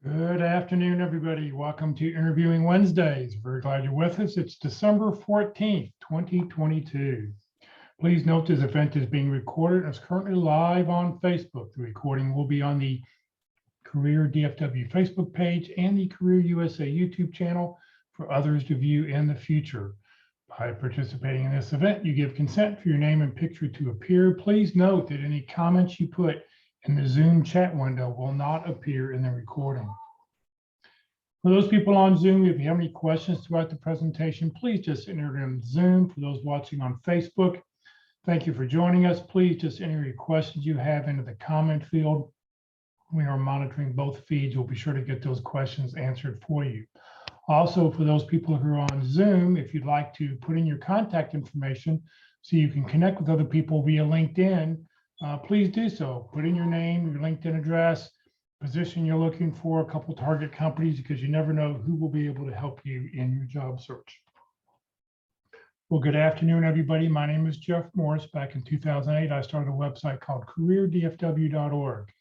Good afternoon, everybody. Welcome to Interviewing Wednesdays. Very glad you're with us. It's December 14th, 2022. Please note this event is being recorded and is currently live on Facebook. The recording will be on the Career DFW Facebook page and the Career USA YouTube channel for others to view in the future. By participating in this event, you give consent for your name and picture to appear. Please note that any comments you put in the Zoom chat window will not appear in the recording. For those people on Zoom, if you have any questions throughout the presentation, please just enter it in Zoom. For those watching on Facebook, thank you for joining us. Please just enter your questions you have into the comment field. We are monitoring both feeds. We'll be sure to get those questions answered for you. Also, for those people who are on Zoom, if you'd like to put in your contact information so you can connect with other people via LinkedIn, please do so. Put in your name, your LinkedIn address, position you're looking for, a couple target companies, because you never know who will be able to help you in your job search. Well, good afternoon, everybody. My name is Jeff Morris. Back in 2008, I started a website called careerdfw.org,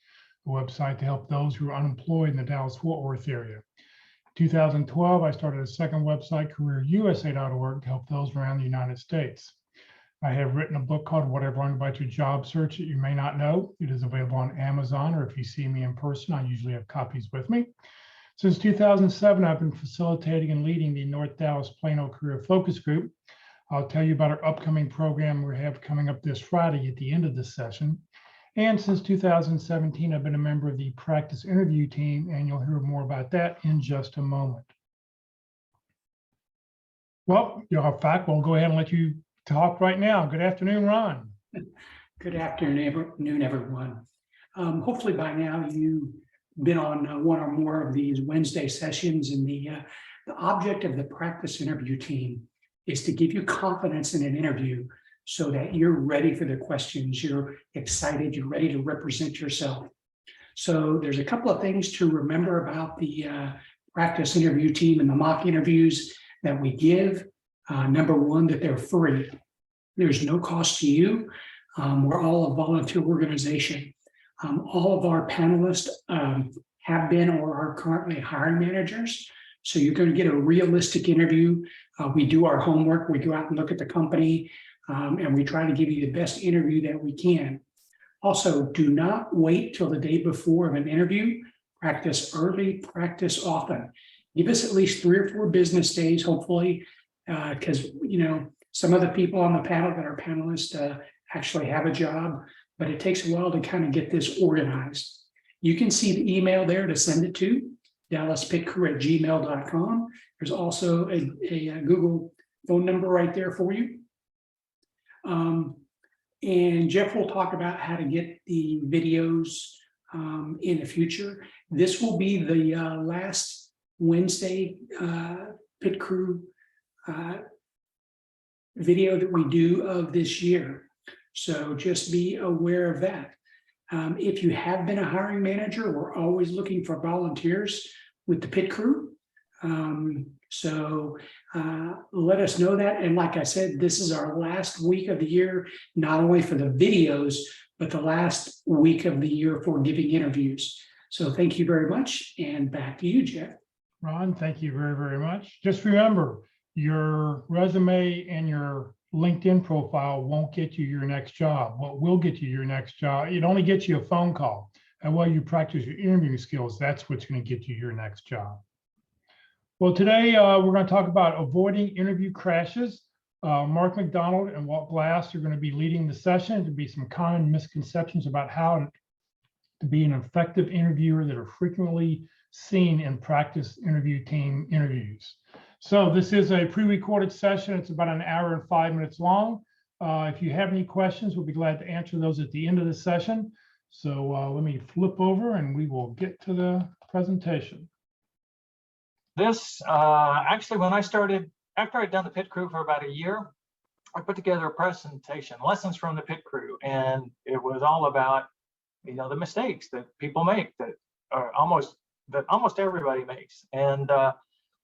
a website to help those who are unemployed in the Dallas-Fort Worth area. In 2012, I started a second website, careerusa.org, to help those around the United States. I have written a book called What I've Learned About Your Job Search That You May Not Know. It is available on Amazon, or if you see me in person, I usually have copies with me. Since 2007, I've been facilitating and leading the North Dallas Plano Career Focus Group. I'll tell you about our upcoming program we have coming up this Friday at the end of this session. And since 2017, I've been a member of the practice interview team, and you'll hear more about that in just a moment. Well, in fact, we'll go ahead and let you talk right now. Good afternoon, Ron. Good afternoon, everyone. Hopefully by now you've been on one or more of these Wednesday sessions, and the object of the practice interview team is to give you confidence in an interview so that you're ready for the questions, you're excited, you're ready to represent yourself. So there's a couple of things to remember about the practice interview team and the mock interviews that we give. Number one, that they're free. There's no cost to you. We're all a volunteer organization. All of our panelists have been or are currently hiring managers. So you're going to get a realistic interview. We do our homework. We go out and look at the company, and we try to give you the best interview that we can. Also, do not wait till the day before of an interview. Practice early, practice often. Give us at least 3 or 4 business days, hopefully, because some of the people on the panel that are panelists actually have a job, but it takes a while to kind of get this organized. You can see the email there to send it to, dallaspitcrew@gmail.com. There's also a Google phone number right there for you. And Jeff will talk about how to get the videos in the future. This will be the last Wednesday Pit Crew video that we do of this year. So just be aware of that. If you have been a hiring manager, we're always looking for volunteers with the Pit Crew. So let us know that. And like I said, this is our last week of the year, not only for the videos, but the last week of the year for giving interviews. So thank you very much. And back to you, Jeff. Ron, thank you very, very much. Just remember, your resume and your LinkedIn profile won't get you your next job. What will get you your next job? It only gets you a phone call. And while you practice your interviewing skills, that's what's going to get you your next job. Well, today we're going to talk about avoiding interview crashes. Mark McDonald and Walt Glass are going to be leading the session. There'll be some common misconceptions about how to be an effective interviewer that are frequently seen in practice interview team interviews. So this is a pre-recorded session. It's about 1 hour and 5 minutes long. If you have any questions, we'll be glad to answer those at the end of the session. So let me flip over and we will get to the presentation. This actually, when I started, after I'd done the Pit Crew for about a year, I put together a presentation, lessons from the Pit Crew, and it was all about, the mistakes that people make that almost everybody makes. And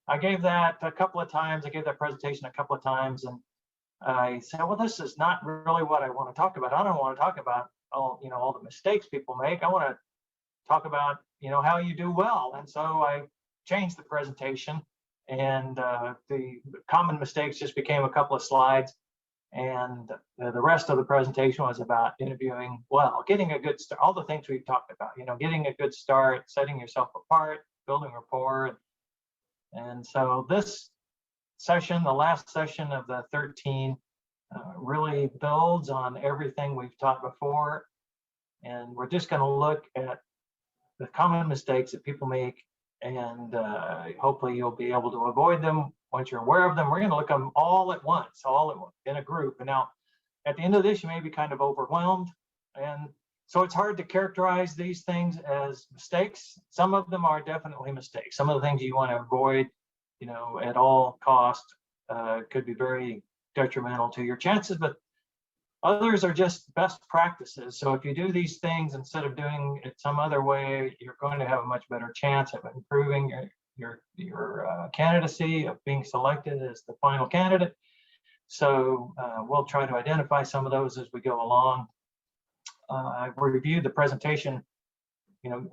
I gave that a couple of times. I gave that presentation a couple of times, and I said, well, this is not really what I want to talk about. I don't want to talk about all the mistakes people make. I want to talk about, how you do well. And so I changed the presentation, and the common mistakes just became a couple of slides. And the rest of the presentation was about interviewing well, getting a good start, all the things we've talked about, getting a good start, setting yourself apart, building rapport. And so this session, the last session of the 13, really builds on everything we've taught before. And we're just going to look at the common mistakes that people make, and hopefully you'll be able to avoid them once you're aware of them. We're going to look at them all at once, in a group. And now at the end of this, you may be kind of overwhelmed. And so it's hard to characterize these things as mistakes. Some of them are definitely mistakes. Some of the things you want to avoid, at all cost, could be very detrimental to your chances, but others are just best practices. So if you do these things instead of doing it some other way, you're going to have a much better chance of improving your candidacy, of being selected as the final candidate. So we'll try to identify some of those as we go along. I reviewed the presentation,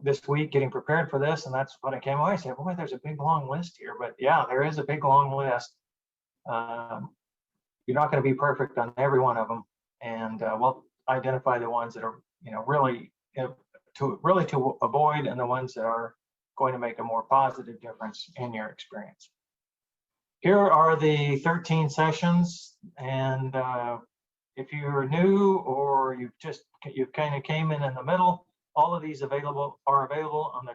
this week, getting prepared for this, and that's what I came away. I said, boy, there's a big long list here. But yeah, there is a big long list. You're not going to be perfect on every one of them, and we'll identify the ones that are, really to avoid, and the ones that are going to make a more positive difference in your experience. Here are the 13 sessions, and if you're new or you kind of came in the middle, all of these are available on the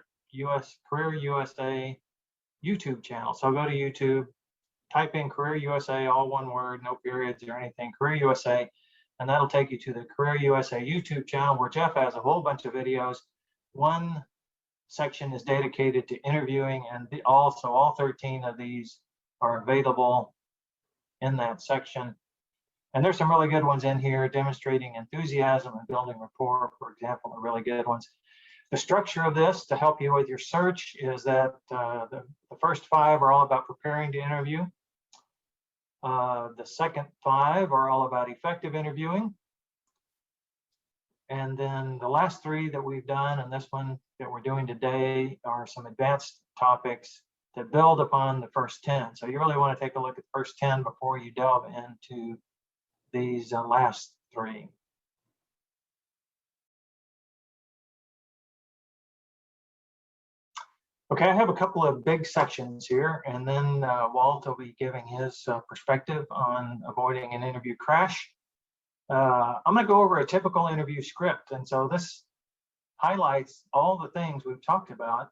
Career USA YouTube channel. So go to YouTube, type in Career USA, all one word, no periods or anything, Career USA, and that'll take you to the Career USA YouTube channel, where Jeff has a whole bunch of videos. One section is dedicated to interviewing, and also all 13 of these are available in that section. And there's some really good ones in here. Demonstrating enthusiasm and building rapport, for example, are really good ones. The structure of this to help you with your search is that the first 5 are all about preparing to interview. The second 5 are all about effective interviewing. And then the last 3 that we've done, and this one that we're doing today, are some advanced topics that build upon the first 10. So you really want to take a look at the first 10 before you delve into these last 3. Okay, I have a couple of big sections here, and then Walt will be giving his perspective on avoiding an interview crash. I'm going to go over a typical interview script, and so this highlights all the things we've talked about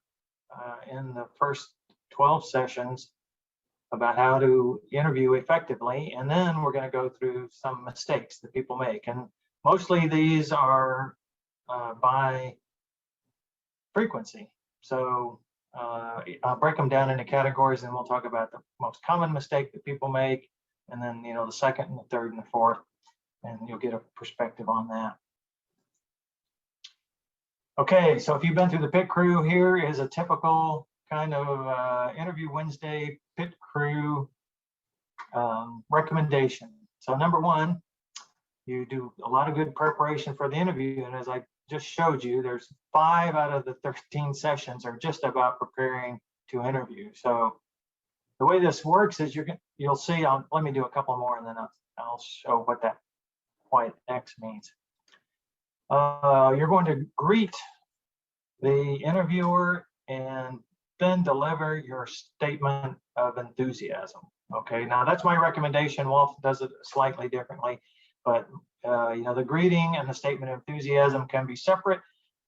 in the first 12 sessions about how to interview effectively, and then we're going to go through some mistakes that people make, and mostly these are by frequency. So I'll break them down into categories, and we'll talk about the most common mistake that people make, and then the second and the third and the fourth, and you'll get a perspective on that. Okay, so if you've been through the pit crew, here is a typical kind of interview Wednesday pit crew recommendation. So number 1, you do a lot of good preparation for the interview, and as I just showed you, there's 5 out of the 13 sessions are just about preparing to interview. So the way this works is you'll see. Let me do a couple more, and then I'll show what that white X means. You're going to greet the interviewer and then deliver your statement of enthusiasm. Okay, now that's my recommendation. Walt does it slightly differently, but the greeting and the statement of enthusiasm can be separate.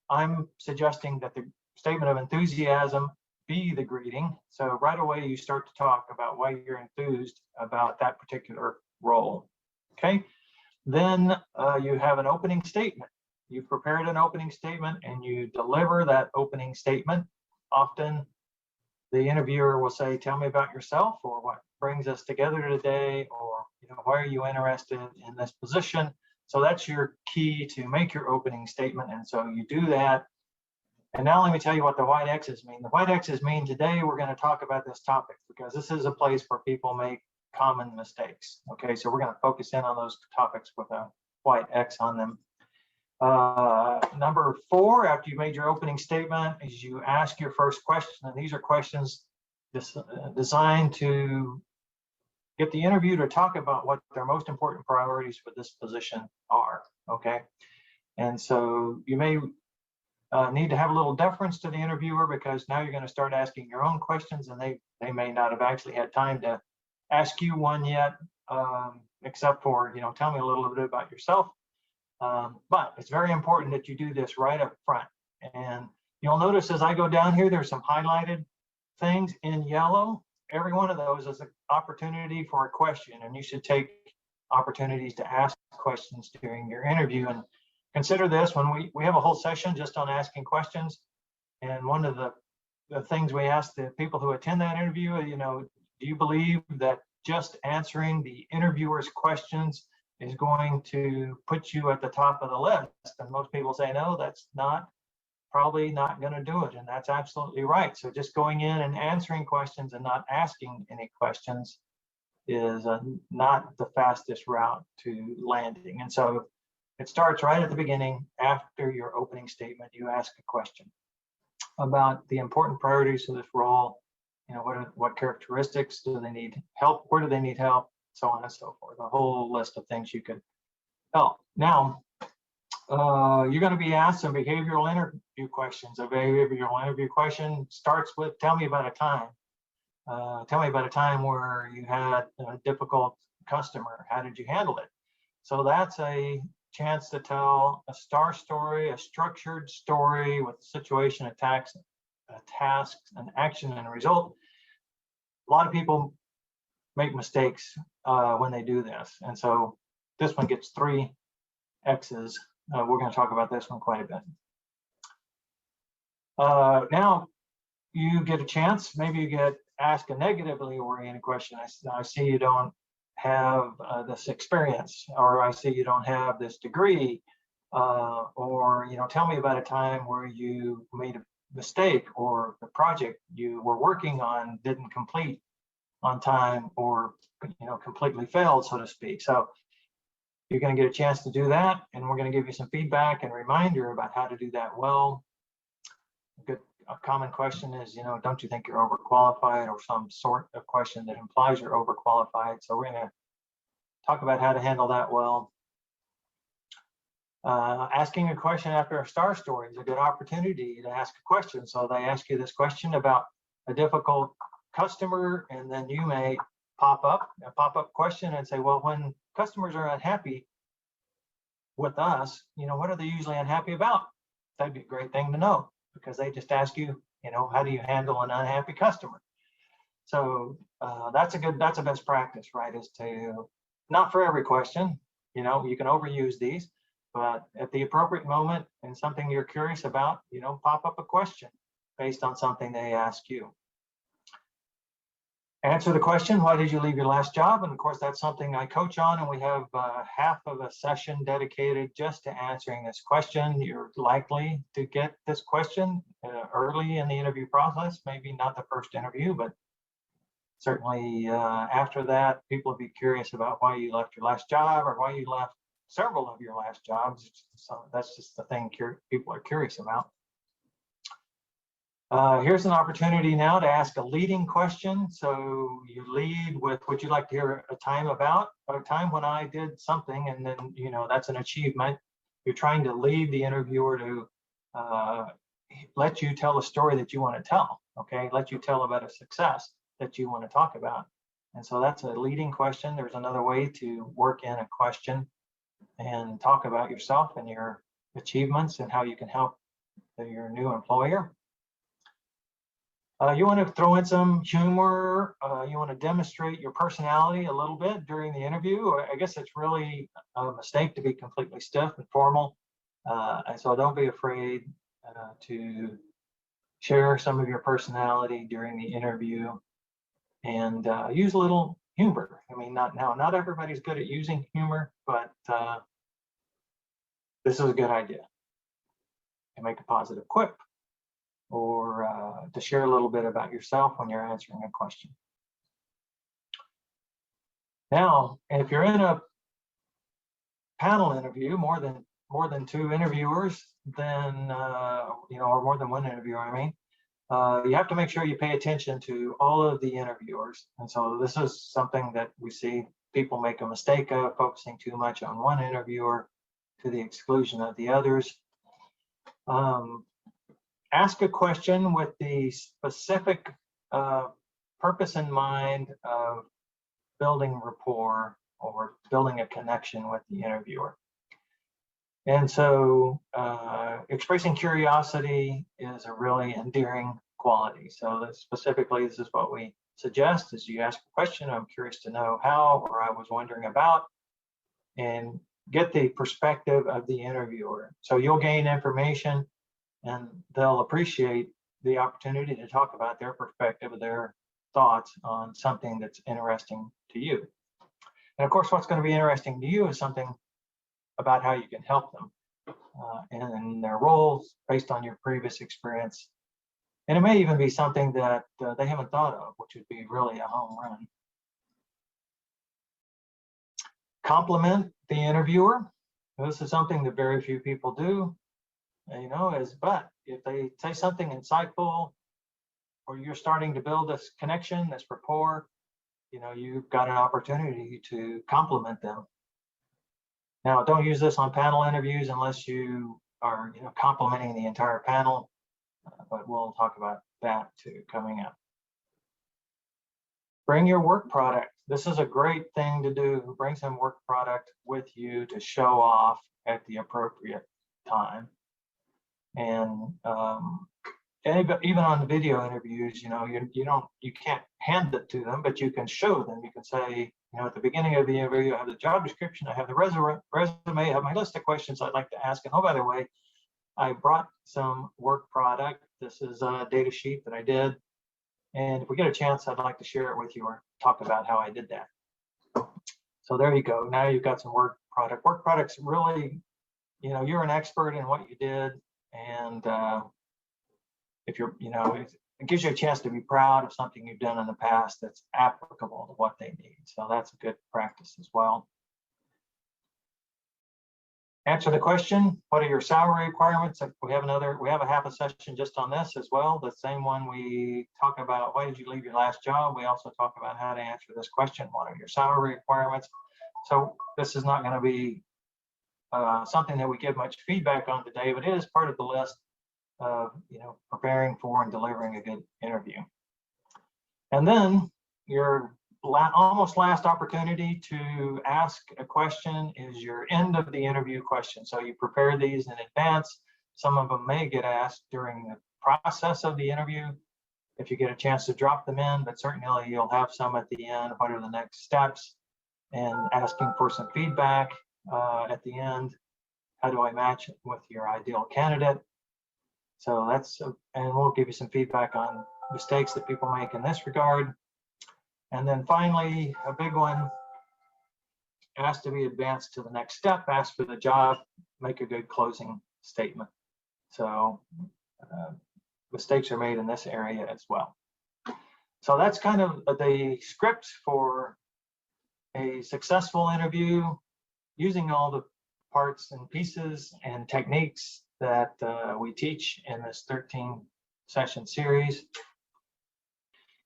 I'm suggesting that the statement of enthusiasm be the greeting. So right away you start to talk about why you're enthused about that particular role. Okay, then you have an opening statement. You've prepared an opening statement and you deliver that opening statement. Often the interviewer will say, tell me about yourself, or what brings us together today, or why are you interested in this position? So that's your key to make your opening statement. And so you do that. And now let me tell you what the white X's mean. The white X's mean today we're going to talk about this topic, because this is a place where people make common mistakes. Okay, so we're going to focus in on those topics with a white X on them. Number 4, after you made your opening statement, is you ask your first question. And these are questions designed to get the interviewer to talk about what their most important priorities for this position are. Okay. And so you may need to have a little deference to the interviewer, because now you're going to start asking your own questions, and they may not have actually had time to ask you one yet, except for, tell me a little bit about yourself. But it's very important that you do this right up front. And you'll notice as I go down here, there's some highlighted things in yellow. Every one of those is an opportunity for a question, and you should take opportunities to ask questions during your interview. And consider this, when we have a whole session just on asking questions. And one of the things we ask the people who attend that interview, do you believe that just answering the interviewer's questions is going to put you at the top of the list? And most people say, no, that's probably not going to do it. And that's absolutely right. So just going in and answering questions and not asking any questions is not the fastest route to landing. And so it starts right at the beginning. After your opening statement, you ask a question about the important priorities of this role. What characteristics do they need help? Where do they need help? So on and so forth. A whole list of things you could help. Now, you're going to be asked some behavioral interview questions. A behavioral interview question starts with, tell me about a time. Tell me about a time where you had a difficult customer. How did you handle it? So that's a chance to tell a star story, a structured story with a situation, a task, an action, and a result. A lot of people make mistakes when they do this. And so this one gets 3 X's. We're going to talk about this one quite a bit. Now you get a chance, maybe you get asked a negatively oriented question. I see you don't have this experience, or I see you don't have this degree, or tell me about a time where you made a mistake, or the project you were working on didn't complete on time, or completely failed, so to speak. So you're going to get a chance to do that, and we're going to give you some feedback and reminder about how to do that well. A common question is, don't you think you're overqualified, or some sort of question that implies you're overqualified. So we're going to talk about how to handle that well. Asking a question after a star story is a good opportunity to ask a question. So they ask you this question about a difficult customer, and then you may pop up a pop-up question and say, well, when customers are unhappy with us, what are they usually unhappy about? That'd be a great thing to know, because they just ask you, how do you handle an unhappy customer? So that's a best practice, right? Is to, not for every question, you can overuse these, but at the appropriate moment and something you're curious about, pop up a question based on something they ask you. Answer the question, why did you leave your last job? And of course, that's something I coach on, and we have half of a session dedicated just to answering this question. You're likely to get this question early in the interview process, maybe not the first interview, but certainly after that, people will be curious about why you left your last job, or why you left several of your last jobs. So that's just the thing people are curious about. Here's an opportunity now to ask a leading question. So you lead with what you'd like to hear a time about, a time when I did something, and then, that's an achievement. You're trying to lead the interviewer to let you tell a story that you want to tell, okay? Let you tell about a success that you want to talk about. And so that's a leading question. There's another way to work in a question and talk about yourself and your achievements and how you can help your new employer. You want to throw in some humor. You want to demonstrate your personality a little bit during the interview. I guess it's really a mistake to be completely stiff and formal. And so don't be afraid to share some of your personality during the interview, and use a little humor. I mean, not everybody's good at using humor, but this is a good idea. And make a positive quip, or to share a little bit about yourself when you're answering a question. Now, if you're in a panel interview, more than more than 2 interviewers, then, or more than 1 interviewer, I mean, you have to make sure you pay attention to all of the interviewers. And so this is something that we see people make a mistake of, focusing too much on one interviewer to the exclusion of the others. Ask a question with the specific purpose in mind of building rapport or building a connection with the interviewer. And so expressing curiosity is a really endearing quality. So specifically, this is what we suggest: is you ask a question, I'm curious to know how, or I was wondering about, and get the perspective of the interviewer. So you'll gain information and they'll appreciate the opportunity to talk about their perspective, their thoughts on something that's interesting to you. And of course, what's going to be interesting to you is something about how you can help them and in their roles based on your previous experience. And it may even be something that they haven't thought of, which would be really a home run. Compliment the interviewer. This is something that very few people do, but if they say something insightful, or you're starting to build this connection, this rapport, you've got an opportunity to compliment them. Now, don't use this on panel interviews unless you are, complimenting the entire panel, but we'll talk about that too coming up. Bring your work product. This is a great thing to do. Bring some work product with you to show off at the appropriate time. And even on the video interviews, you can't hand it to them, but you can show them. You can say, at the beginning of the interview, I have the job description, I have the resume, I have my list of questions I'd like to ask. And oh, by the way, I brought some work product. This is a data sheet that I did. And if we get a chance, I'd like to share it with you or talk about how I did that. So there you go. Now you've got some work product. Work product's really, you're an expert in what you did. And if you're, it gives you a chance to be proud of something you've done in the past that's applicable to what they need. So that's a good practice as well. Answer the question, what are your salary requirements? We have a half a session just on this as well. The same one we talk about, why did you leave your last job? We also talk about how to answer this question, what are your salary requirements? So this is not going to be something that we give much feedback on today, but it is part of the list of, preparing for and delivering a good interview. And then your almost last opportunity to ask a question is your end of the interview question. So you prepare these in advance. Some of them may get asked during the process of the interview if you get a chance to drop them in, but certainly you'll have some at the end. What are the next steps? And asking for some feedback at the end. How do I match it with your ideal candidate? So and we'll give you some feedback on mistakes that people make in this regard. And then finally, a big one, ask to be advanced to the next step, ask for the job, make a good closing statement. So mistakes are made in this area as well. So that's kind of the script for a successful interview, using all the parts and pieces and techniques that we teach in this 13-session series.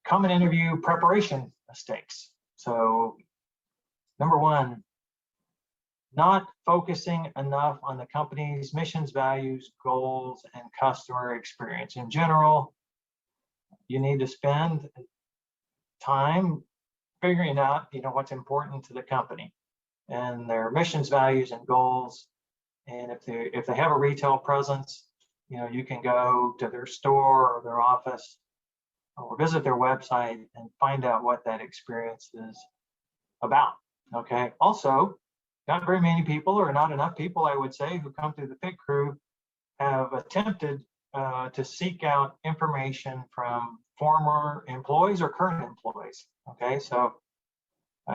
Common interview preparation mistakes. So number one, not focusing enough on the company's missions, values, goals, and customer experience. In general, you need to spend time figuring out, what's important to the company and their missions, values, and goals. And if they have a retail presence, you can go to their store or their office or visit their website and find out what that experience is about. Okay. Also, not very many people, or not enough people, I would say, who come through the pit crew have attempted to seek out information from former employees or current employees. Okay, so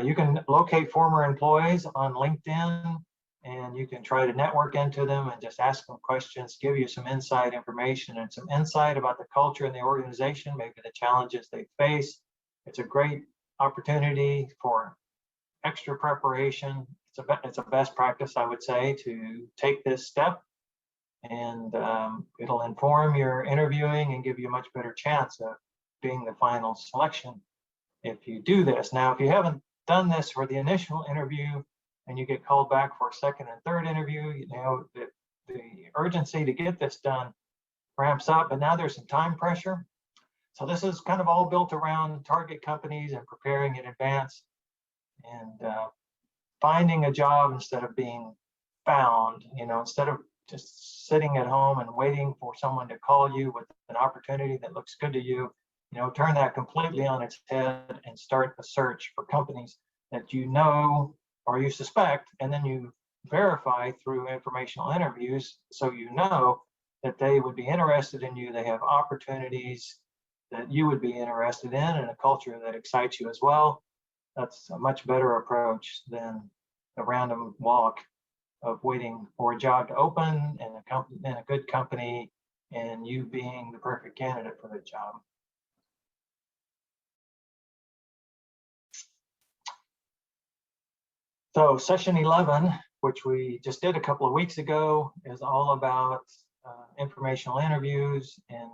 you can locate former employees on LinkedIn, and you can try to network into them and just ask them questions, give you some inside information and some insight about the culture and the organization, maybe the challenges they face. It's a great opportunity for extra preparation. it's a best practice, I would say, to take this step, and it'll inform your interviewing and give you a much better chance of being the final selection if you do this. Now, if you haven't done this for the initial interview and you get called back for a second and third interview, you know, the urgency to get this done ramps up, and now there's some time pressure. So this is kind of all built around target companies and preparing in advance and finding a job instead of being found, you know, instead of just sitting at home and waiting for someone to call you with an opportunity that looks good to you. You know, turn that completely on its head and start a search for companies that you know or you suspect, and then you verify through informational interviews so you know that they would be interested in you, they have opportunities that you would be interested in, and a culture that excites you as well. That's a much better approach than a random walk of waiting for a job to open and a good company and you being the perfect candidate for the job. So session 11, which we just did a couple of weeks ago, is all about informational interviews and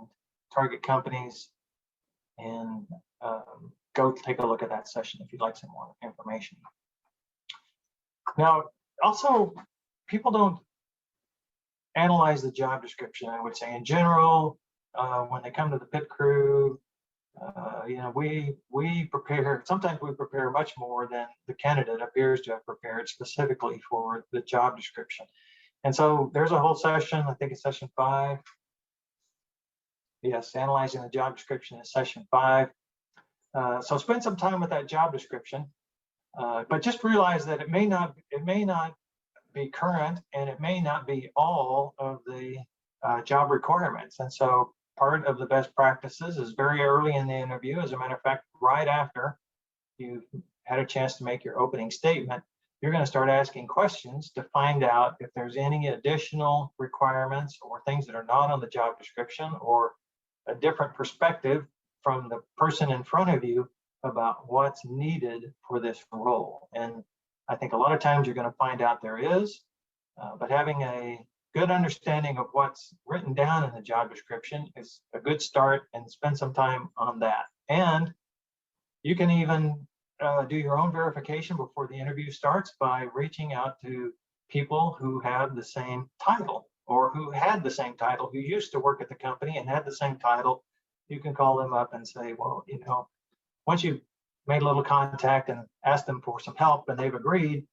target companies. And go take a look at that session if you'd like some more information. Now, also, people don't analyze the job description, I would say. In general, when they come to the pit crew, you know, we prepare, sometimes we prepare much more than the candidate appears to have prepared specifically for the job description. And so there's a whole session, I think it's session 5. Yes, analyzing the job description is session 5. So spend some time with that job description, but just realize that it may not be current, and it may not be all of the job requirements. And so part of the best practices is very early in the interview. As a matter of fact, right after you've had a chance to make your opening statement, you're going to start asking questions to find out if there's any additional requirements or things that are not on the job description, or a different perspective from the person in front of you about what's needed for this role. And I think a lot of times you're going to find out there is, but having a good understanding of what's written down in the job description is a good start, and spend some time on that. And you can even do your own verification before the interview starts by reaching out to people who have the same title, or who had the same title, who used to work at the company and had the same title. You can call them up and say, well, you know, once you've made a little contact and asked them for some help and they've agreed,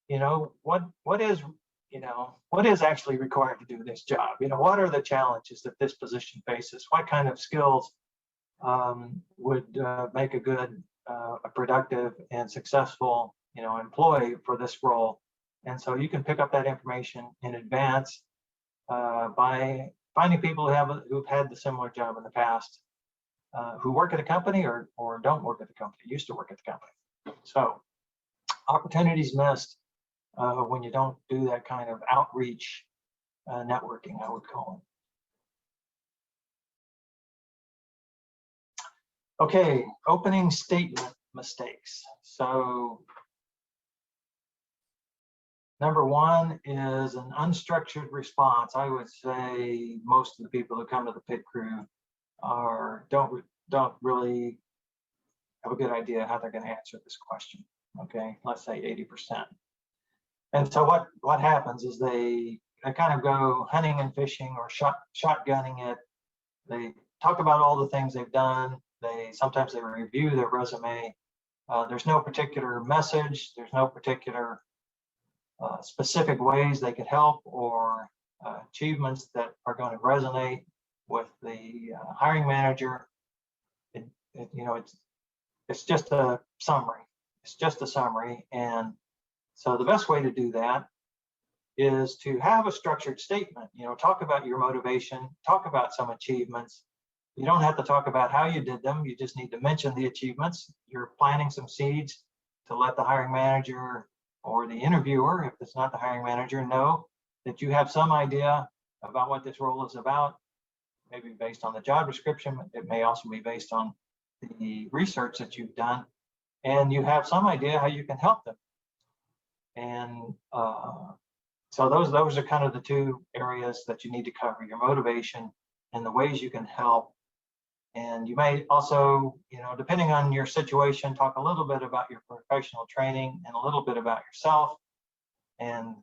you know, what is actually required to do this job? You know, what are the challenges that this position faces? What kind of skills would make a good, a productive and successful, you know, employee for this role? And so you can pick up that information in advance by finding people who've had the similar job in the past, who work at a company or don't work at the company, used to work at the company. So opportunities missed when you don't do that kind of outreach networking, I would call it. Okay, opening statement mistakes. So number 1 is an unstructured response. I would say most of the people who come to the pit crew don't really have a good idea how they're going to answer this question. Okay, let's say 80%. And so what happens is they kind of go hunting and fishing, or shotgunning it. They talk about all the things they've done. Sometimes they review their resume. There's no particular message. There's no particular specific ways they could help, or achievements that are going to resonate with the hiring manager. It's just a summary. It's just a summary. And so the best way to do that is to have a structured statement. You know, talk about your motivation, talk about some achievements. You don't have to talk about how you did them. You just need to mention the achievements. You're planting some seeds to let the hiring manager or the interviewer, if it's not the hiring manager, know that you have some idea about what this role is about. Maybe based on the job description. It may also be based on the research that you've done, and you have some idea how you can help them. And so those are kind of the two areas that you need to cover: your motivation and the ways you can help. And you may also, depending on your situation, talk a little bit about your professional training and a little bit about yourself. And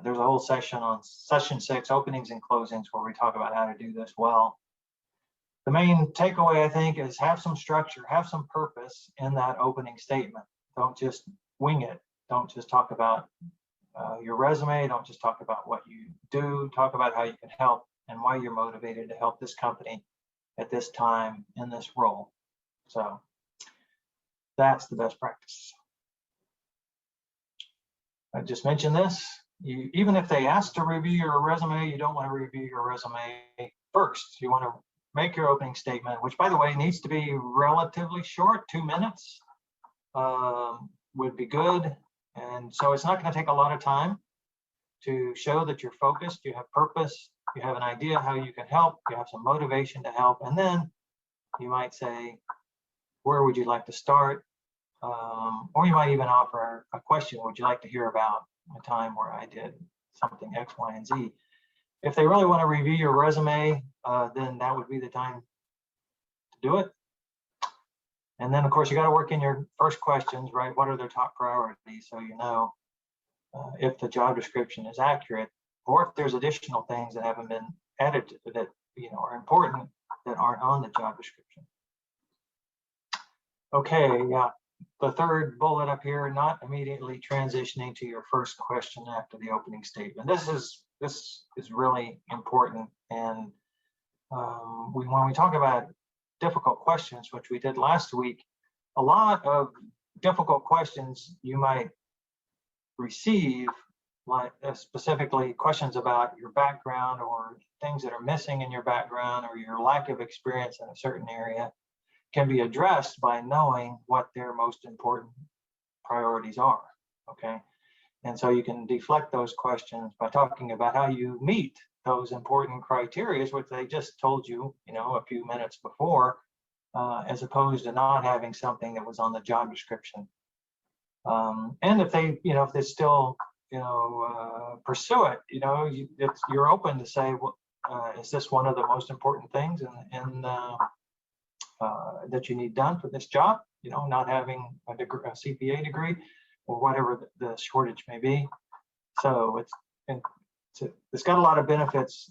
there's a whole session on session 6, openings and closings, where we talk about how to do this well. The main takeaway, I think, is have some structure, have some purpose in that opening statement. Don't just wing it. Don't just talk about your resume. Don't just talk about what you do. Talk about how you can help and why you're motivated to help this company at this time in this role. So that's the best practice. I just mentioned this. Even if they ask to review your resume, you don't want to review your resume first. You want to make your opening statement, which, by the way, needs to be relatively short. 2 minutes would be good. And so it's not going to take a lot of time to show that you're focused, you have purpose, you have an idea how you can help, you have some motivation to help. And then you might say, where would you like to start? Or you might even offer a question. Would you like to hear about a time where I did something X, Y, and Z? If they really want to review your resume, then that would be the time to do it. And then, of course, you got to work in your first questions, right? What are their top priorities? So you know if the job description is accurate, or if there's additional things that haven't been added that are important that aren't on the job description. Okay, yeah. The third bullet up here: not immediately transitioning to your first question after the opening statement. This is really important. And when we talk about difficult questions, which we did last week, a lot of difficult questions you might receive, like specifically questions about your background or things that are missing in your background or your lack of experience in a certain area, can be addressed by knowing what their most important priorities are. Okay. And so you can deflect those questions by talking about how you meet those important criteria, which they just told you, a few minutes before, as opposed to not having something that was on the job description. And if they, if they still, pursue it, you're open to say, well, is this one of the most important things that you need done for this job? Not having a CPA degree or whatever the shortage may be. So it's got a lot of benefits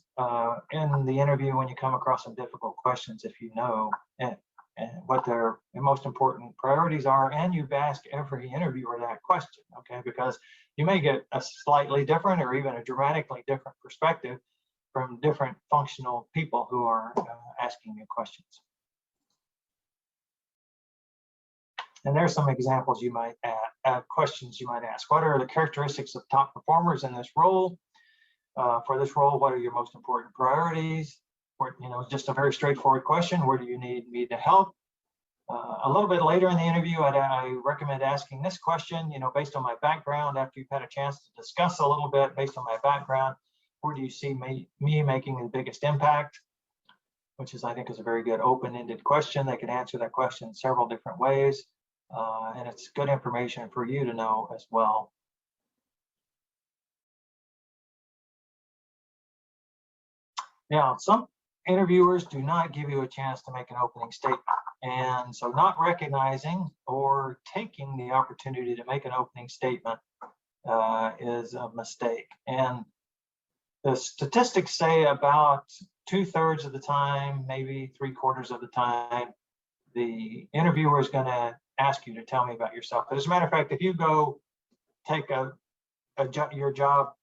in the interview when you come across some difficult questions, if you know and what their most important priorities are, and you've asked every interviewer that question, okay? Because you may get a slightly different or even a dramatically different perspective from different functional people who are asking you questions. And there's some examples you might add, questions you might ask. What are the characteristics of top performers in this role? For this role, what are your most important priorities? Or, just a very straightforward question. Where do you need me to help? A little bit later in the interview, I recommend asking this question, based on my background, after you've had a chance to discuss a little bit, based on my background, where do you see me making the biggest impact? Which I think is a very good open-ended question. They can answer that question several different ways. And it's good information for you to know as well. Now, some interviewers do not give you a chance to make an opening statement. And so not recognizing or taking the opportunity to make an opening statement is a mistake. And the statistics say about 2/3 of the time, maybe 3/4 of the time, the interviewer is going to ask you to tell me about yourself. But as a matter of fact, if you go take your job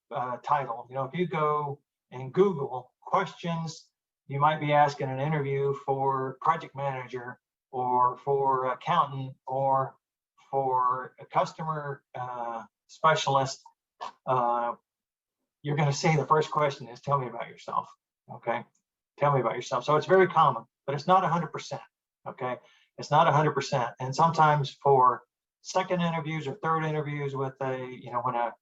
title, if you go and Google questions you might be asking an interview for project manager or for accountant or for a customer specialist, you're going to see the first question is, tell me about yourself. Okay, tell me about yourself. So it's very common, but it's not 100%. Okay, it's not 100%. And sometimes for second interviews or third interviews with when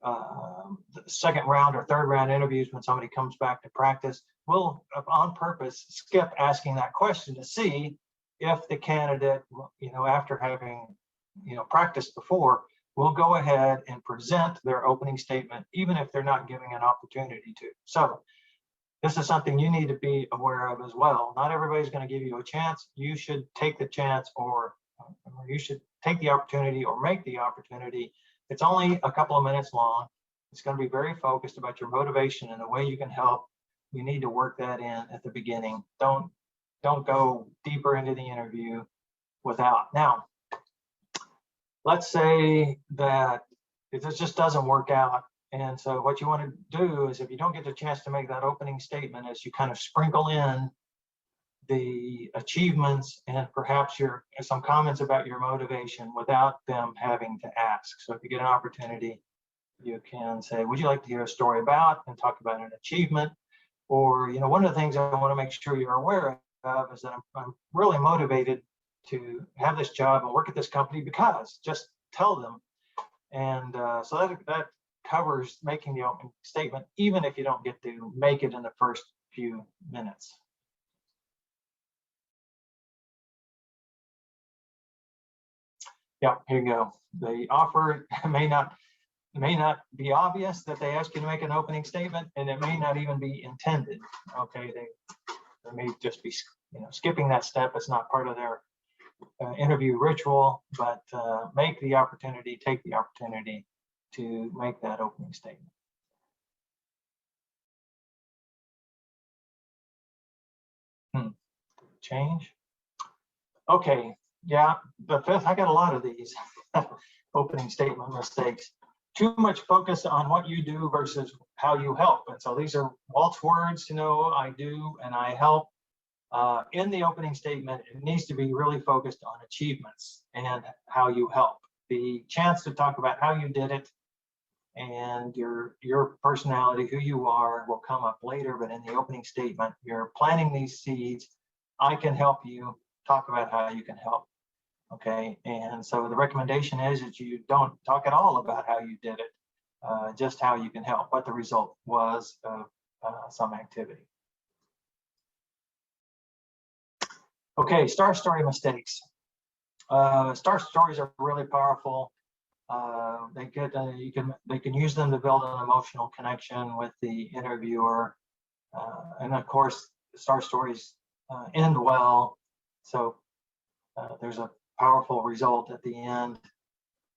the second round or third round interviews, when somebody comes back to practice, we'll on purpose skip asking that question to see if the candidate, after having practiced before, will go ahead and present their opening statement, even if they're not giving an opportunity to. So this is something you need to be aware of as well. Not everybody's going to give you a chance. You should take the chance, or you should take the opportunity or make the opportunity. It's only a couple of minutes long. It's going to be very focused about your motivation and the way you can help. You need to work that in at the beginning. Don't go deeper into the interview without. Now, let's say that this just doesn't work out. And so what you want to do is, if you don't get the chance to make that opening statement, is you kind of sprinkle in the achievements and perhaps some comments about your motivation without them having to ask. So if you get an opportunity, you can say, would you like to hear a story about, and talk about an achievement? Or, one of the things I want to make sure you're aware of is that I'm really motivated to have this job and work at this company because, just tell them. And so that covers making the opening statement, even if you don't get to make it in the first few minutes. Yeah, here you go. The offer may not be obvious that they ask you to make an opening statement, and it may not even be intended. Okay, they may just be skipping that step. It's not part of their interview ritual, but take the opportunity to make that opening statement. Change. Okay, yeah, the fifth, I got a lot of these opening statement mistakes. Too much focus on what you do versus how you help. And so these are Walt's words, I do and I help. In the opening statement, it needs to be really focused on achievements and how you help. The chance to talk about how you did it and your personality, who you are, will come up later, but in the opening statement, you're planting these seeds. I can help you. Talk about how you can help. Okay, and so the recommendation is that you don't talk at all about how you did it, just how you can help, what the result was of some activity. Okay, star story mistakes. Star stories are really powerful. They can use them to build an emotional connection with the interviewer, and of course, star stories end well. So there's a powerful result at the end.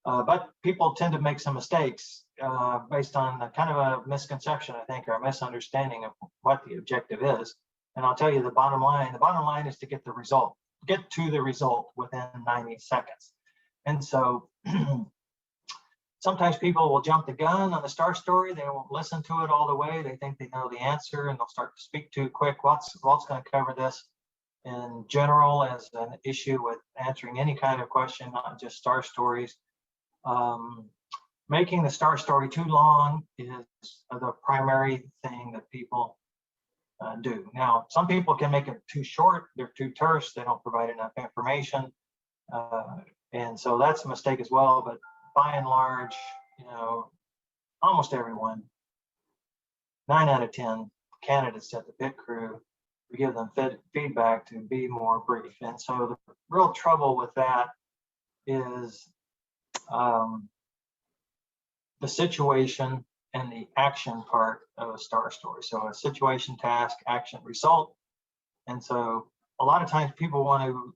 But people tend to make some mistakes based on kind of a misconception, I think, or a misunderstanding of what the objective is. And I'll tell you the bottom line is to get to the result within 90 seconds. And so sometimes people will jump the gun on the star story. They won't listen to it all the way. They think they know the answer, and they'll start to speak too quick. Walt's going to cover this in general as an issue with answering any kind of question, not just star stories. Making the star story too long is the primary thing that people do. Now, some people can make it too short. They're too terse. They don't provide enough information. And so that's a mistake as well. But by and large, almost everyone, 9 out of 10 candidates at the pit crew, we give them feedback to be more brief. And so the real trouble with that is the situation and the action part of a star story. So a situation, task, action, result. And so a lot of times people want to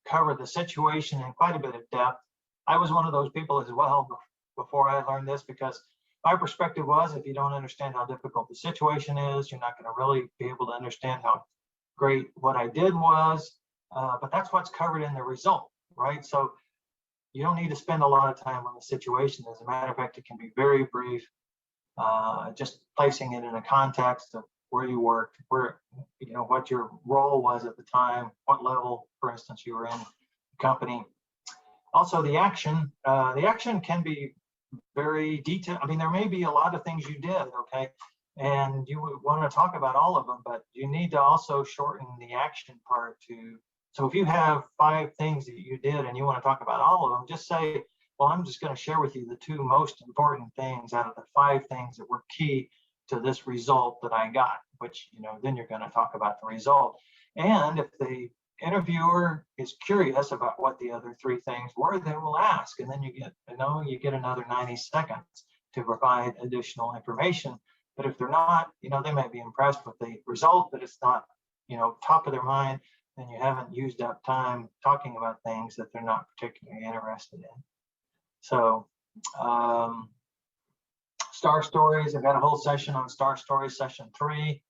cover the situation in quite a bit of depth. I was one of those people as well before I learned this, because my perspective was, if you don't understand how difficult the situation is, you're not going to really be able to understand how great what I did was. But that's what's covered in the result, right? So you don't need to spend a lot of time on the situation. As a matter of fact, it can be very brief, just placing it in a context of where you worked, what your role was at the time, what level, for instance, you were in the company. Also, the action can be very detailed. I mean, there may be a lot of things you did, okay, and you would want to talk about all of them, but you need to also shorten the action part to. So if you have 5 things that you did and you want to talk about all of them, just say, well, I'm just going to share with you the 2 most important things out of the 5 things that were key to this result that I got, which, then you're going to talk about the result. And interviewer is curious about what the other three things were, they will ask, and then you get another 90 seconds to provide additional information. But if they're not, they may be impressed with the result, but it's not, top of their mind, then you haven't used up time talking about things that they're not particularly interested in. So star stories, I've got a whole session on star stories, session 3,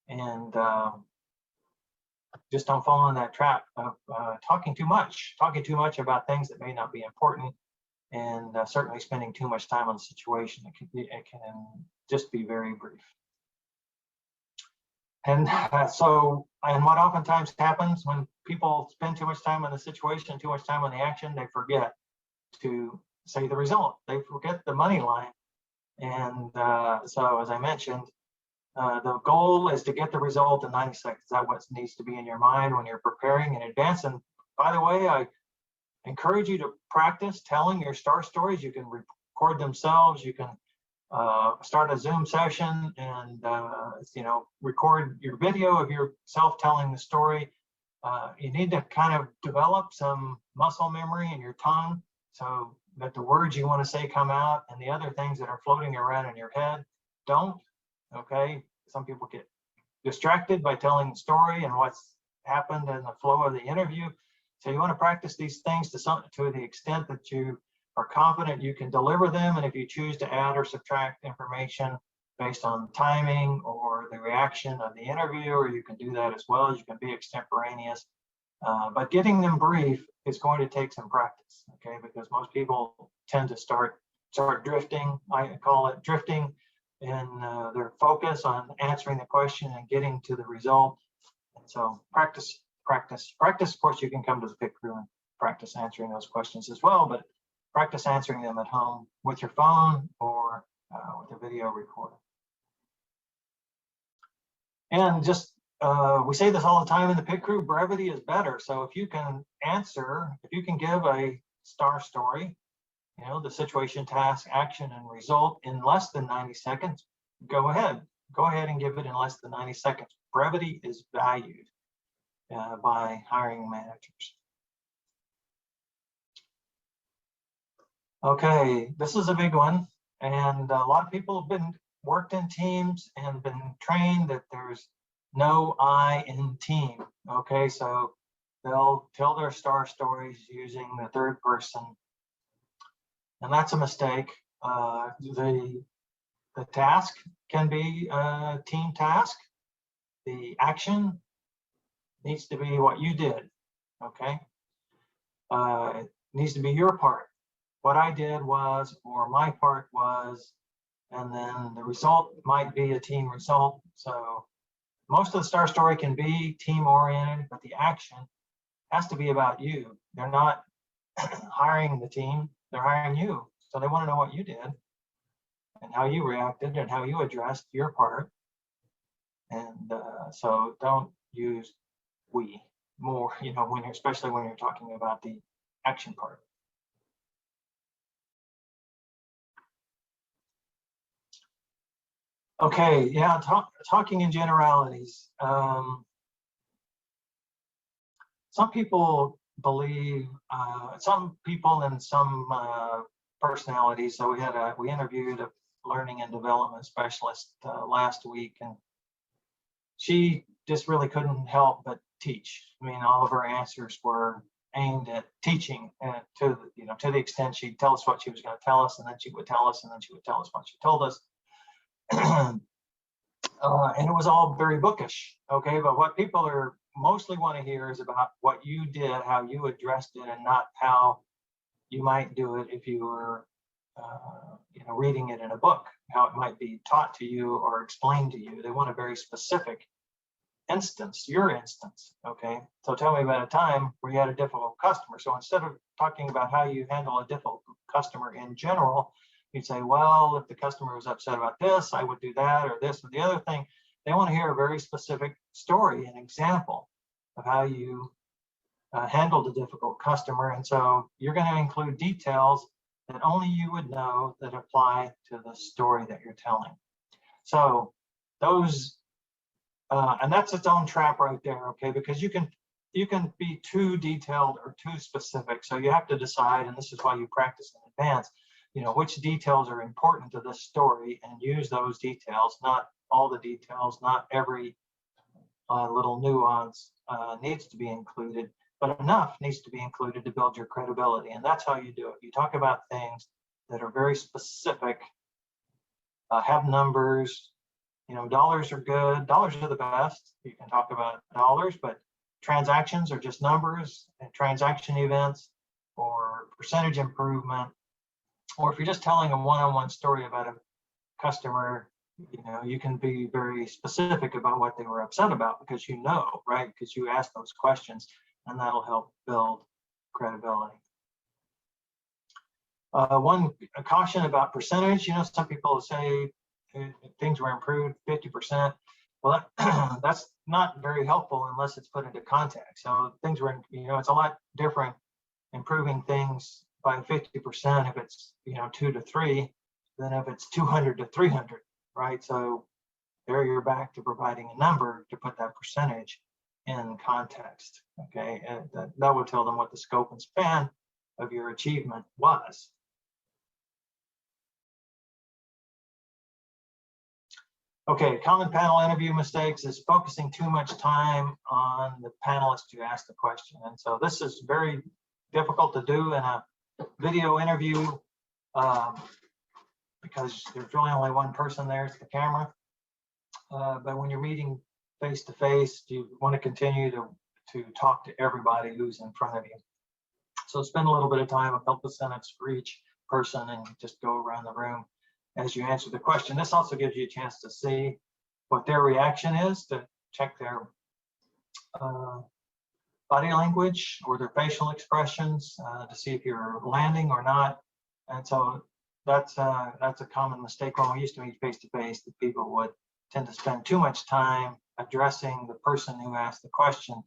and just don't fall in that trap of talking too much about things that may not be important, and certainly spending too much time on the situation. It can just be very brief. And and what oftentimes happens when people spend too much time on the situation, too much time on the action, they forget to say the result. They forget the money line. And so, as I mentioned, the goal is to get the result in 90 seconds. That's what needs to be in your mind when you're preparing in advance. And by the way, I encourage you to practice telling your star stories. You can record themselves. You can start a Zoom session and record your video of yourself telling the story. You need to kind of develop some muscle memory in your tongue so that the words you want to say come out, and the other things that are floating around in your head don't. Okay, some people get distracted by telling the story and what's happened in the flow of the interview. So you want to practice these things to the extent that you are confident you can deliver them. And if you choose to add or subtract information based on timing or the reaction of the interviewer, you can do that as well. As you can be extemporaneous. But getting them brief is going to take some practice, okay? Because most people tend to start drifting. I call it drifting in their focus on answering the question and getting to the result. And so practice. Of course, you can come to the pit crew and practice answering those questions as well, but practice answering them at home with your phone or with a video recorder. And just we say this all the time in the pit crew, brevity is better. So if you can give a star story, the situation, task, action, and result in less than 90 seconds, go ahead and give it in less than 90 seconds. Brevity is valued by hiring managers. Okay, this is a big one, and a lot of people have worked in teams and been trained that there's no I in team. Okay, so they'll tell their star stories using the third person, and that's a mistake. The task can be a team task. The action needs to be what you did. Okay, it needs to be your part. What I did was, or my part was, and then the result might be a team result. So most of the star story can be team oriented, but the action has to be about you. They're not hiring the team, they're hiring you. So they want to know what you did and how you reacted and how you addressed your part. And so don't use we more, especially when you're talking about the action part. Okay, yeah, talking in generalities. Some people believe, some people and some personalities. So we interviewed a learning and development specialist last week, and she just really couldn't help but teach. I mean, all of her answers were aimed at teaching, and to the extent she'd tell us what she was going to tell us, and then she would tell us, and then she would tell us what she told us. And it was all very bookish, okay? But what people mostly want to hear is about what you did, how you addressed it, and not how you might do it if you were, reading it in a book, how it might be taught to you or explained to you. They want a very specific instance, your instance, okay? So tell me about a time where you had a difficult customer. So instead of talking about how you handle a difficult customer in general, you'd say, well, if the customer was upset about this, I would do that, or this or the other thing. They want to hear a very specific story, an example of how you handled a difficult customer. And so you're going to include details that only you would know that apply to the story that you're telling. So those, and that's its own trap right there, okay? Because you can you can be too detailed or too specific. So you have to decide, and this is why you practice in advance, which details are important to this story, and use those details, not all the details, not every little nuance needs to be included, but enough needs to be included to build your credibility. And that's how you do it. You talk about things that are very specific, have numbers. Dollars are good. Dollars are the best. You can talk about dollars, but transactions are just numbers, and transaction events or percentage improvement. Or if you're just telling a one-on-one story about a customer, you can be very specific about what they were upset about because right? Because you asked those questions, and that'll help build credibility. A caution about percentage, some people say things were improved 50%. Well, that's not very helpful unless it's put into context. So things were, it's a lot different improving things by 50% if it's, 2 to 3 than if it's 200 to 300, right? So there you're back to providing a number to put that percentage in context, okay? And that will tell them what the scope and span of your achievement was. Okay, common panel interview mistakes is focusing too much time on the panelist who asked the question. And so this is very difficult to do in a video interview because there's really only one person there, it's the camera. But when you're meeting face to face, you want to continue to talk to everybody who's in front of you. So spend a little bit of time, a couple of sentences for each person, and just go around the room as you answer the question. This also gives you a chance to see what their reaction is, to check their body language or their facial expressions to see if you're landing or not. And so that's a common mistake when we used to meet face to face, that people would tend to spend too much time addressing the person who asked the question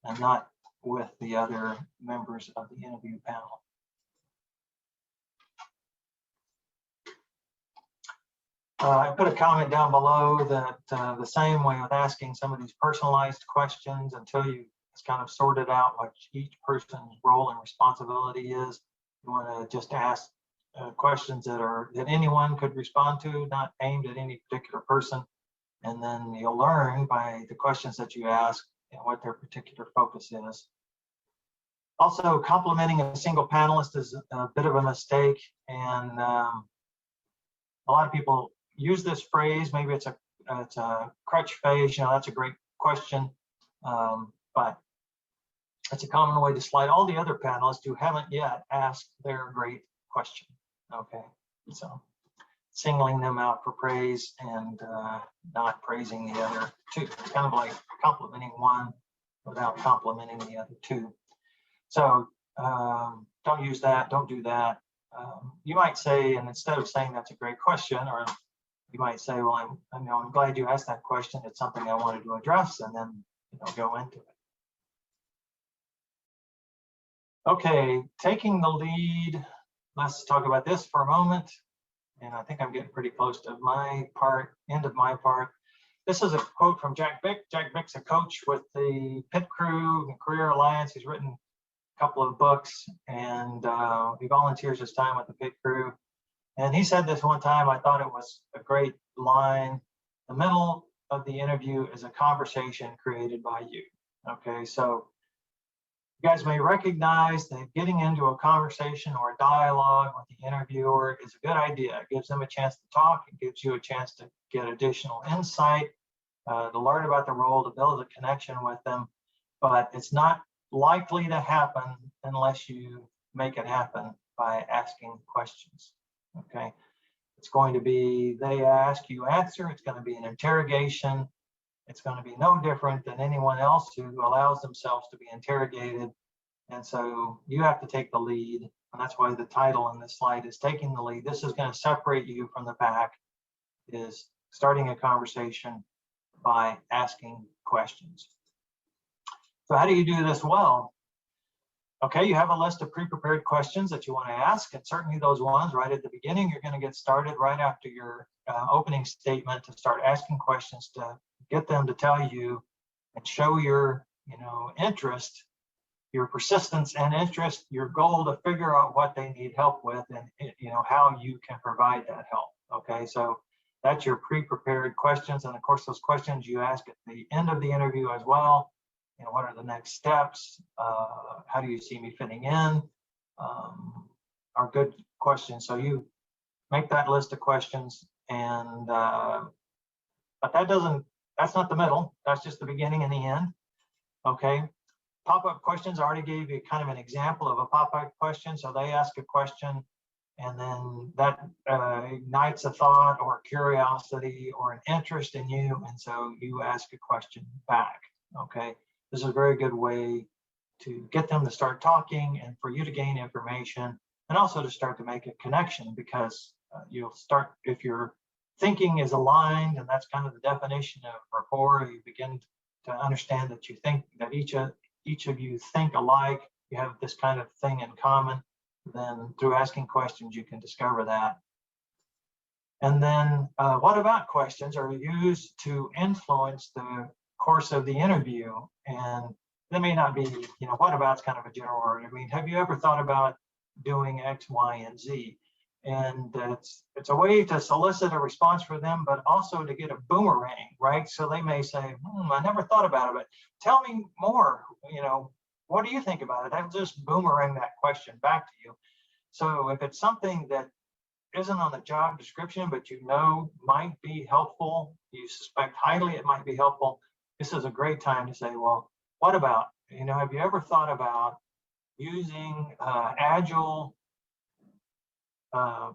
and not with the other members of the interview panel. I put a comment down below that the same way with asking some of these personalized questions, until you kind of sorted out what each person's role and responsibility is, you want to just ask questions that anyone could respond to, not aimed at any particular person. And then you'll learn by the questions that you ask and what their particular focus is. Also, complimenting a single panelist is a bit of a mistake, and a lot of people use this phrase. Maybe it's a crutch phase. That's a great question, but it's a common way to slight all the other panelists who haven't yet asked their great question. Okay, so singling them out for praise and not praising the other two, kind of like complimenting one without complimenting the other two. So don't use that, don't do that. You might say, and instead of saying that's a great question, or you might say, well, I'm glad you asked that question. It's something I wanted to address, and then go into it. Okay, taking the lead. Let's talk about this for a moment. And I think I'm getting pretty close to my part, end of my part. This is a quote from Jack Bick. Jack Bick's a coach with the Pit Crew and Career Alliance. He's written a couple of books, and he volunteers his time with the Pit Crew. And he said this one time, I thought it was a great line: the middle of the interview is a conversation created by you. Okay, so you guys may recognize that getting into a conversation or a dialogue with the interviewer is a good idea. It gives them a chance to talk. It gives you a chance to get additional insight, to learn about the role, to build a connection with them. But it's not likely to happen unless you make it happen by asking questions. Okay, it's going to be they ask, you answer. It's going to be an interrogation. It's going to be no different than anyone else who allows themselves to be interrogated. And so you have to take the lead. And that's why the title in this slide is Taking the Lead. This is going to separate you from the pack, is starting a conversation by asking questions. So how do you do this well? Okay, you have a list of pre-prepared questions that you want to ask, and certainly those ones right at the beginning, you're going to get started right after your opening statement to start asking questions to get them to tell you and show your interest, your persistence and interest, your goal to figure out what they need help with, and how you can provide that help. Okay, so that's your pre-prepared questions, and of course those questions you ask at the end of the interview as well. What are the next steps? How do you see me fitting in? Are good questions. So you make that list of questions, and but that's not the middle. That's just the beginning and the end. Okay. Pop-up questions, I already gave you kind of an example of a pop-up question. So they ask a question, and then that ignites a thought or curiosity or an interest in you, and so you ask a question back. Okay, this is a very good way to get them to start talking and for you to gain information, and also to start to make a connection, because you'll start, if your thinking is aligned, and that's kind of the definition of rapport, you begin to understand that you think that each of you think alike, you have this kind of thing in common. Then through asking questions, you can discover that. And then what about questions are used to influence the course of the interview? And they may not be, what about's kind of a general word. I mean, have you ever thought about doing X, Y, and Z? And it's a way to solicit a response for them, but also to get a boomerang, right? So they may say, I never thought about it, but tell me more, what do you think about it? I'll just boomerang that question back to you. So if it's something that isn't on the job description, but might be helpful, you suspect highly it might be helpful, this is a great time to say, well, what about, have you ever thought about using agile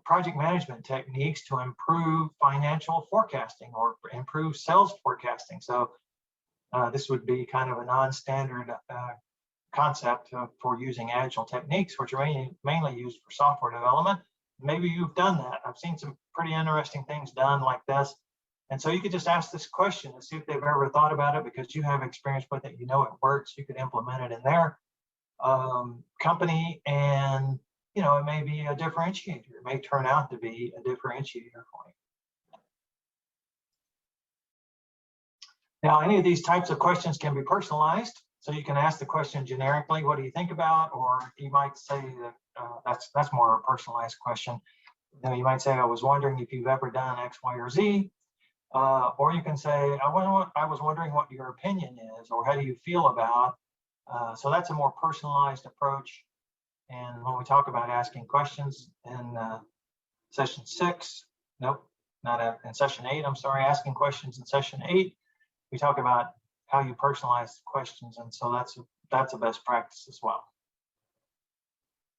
project management techniques to improve financial forecasting or improve sales forecasting? So this would be kind of a non-standard concept for using agile techniques, which are mainly used for software development. Maybe you've done that. I've seen some pretty interesting things done like this. And so you could just ask this question and see if they've ever thought about it, because you have experience with it. It works. You could implement it in their company, and it may be a differentiator. It may turn out to be a differentiator for you. Now, any of these types of questions can be personalized. So you can ask the question generically, what do you think about? Or you might say that that's more a personalized question. You might say, I was wondering if you've ever done X, Y, or Z. Or you can say, I was wondering what your opinion is, or how do you feel about? So that's a more personalized approach. And when we talk about asking questions in session 6, in session 8, I'm sorry, asking questions in session 8, we talk about how you personalize questions. And so that's a best practice as well.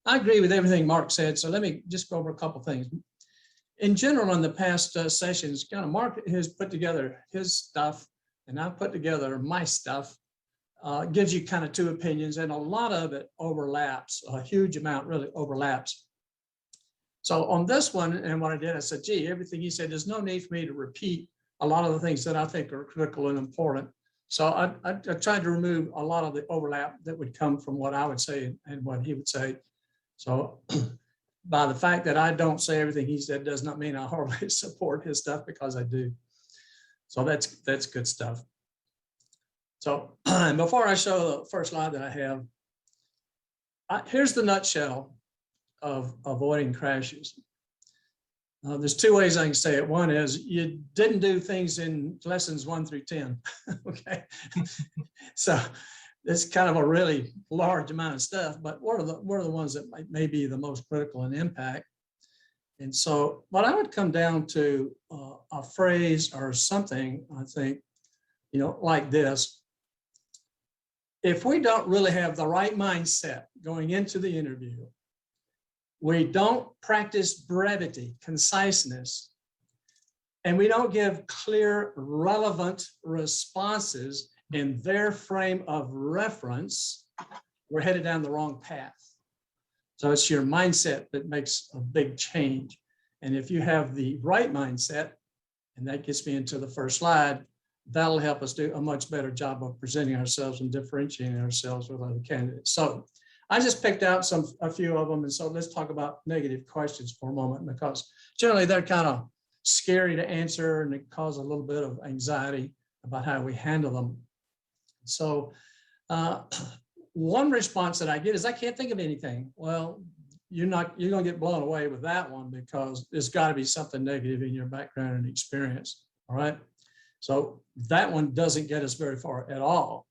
I agree with everything Mark said. So let me just go over a couple things. In general, in the past sessions, Mark has put together his stuff, and I've put together my stuff. Gives you kind of two opinions, and a lot of it overlaps. A huge amount really overlaps. So on this one, and what I did, I said, gee, everything he said, there's no need for me to repeat a lot of the things that I think are critical and important. So I tried to remove a lot of the overlap that would come from what I would say and what he would say. So by the fact that I don't say everything he said does not mean I wholly support his stuff, because I do. So that's good stuff. So before I show the first slide that I have, here's the nutshell of avoiding crashes. There's two ways I can say it. One is you didn't do things in lessons 1 through 10. Okay, so it's kind of a really large amount of stuff, but what are the ones that may be the most critical in impact? And so, but I would come down to a phrase or something, I think, like this. If we don't really have the right mindset going into the interview, we don't practice brevity, conciseness, and we don't give clear, relevant responses in their frame of reference, we're headed down the wrong path. So it's your mindset that makes a big change. And if you have the right mindset, and that gets me into the first slide, that'll help us do a much better job of presenting ourselves and differentiating ourselves with other candidates. So I just picked out a few of them. And so let's talk about negative questions for a moment, because generally they're kind of scary to answer, and it causes a little bit of anxiety about how we handle them. So Uh, one response that I get is, I can't think of anything. Well, you're gonna get blown away with that one, because there's got to be something negative in your background and experience. All right. So that one doesn't get us very far at all.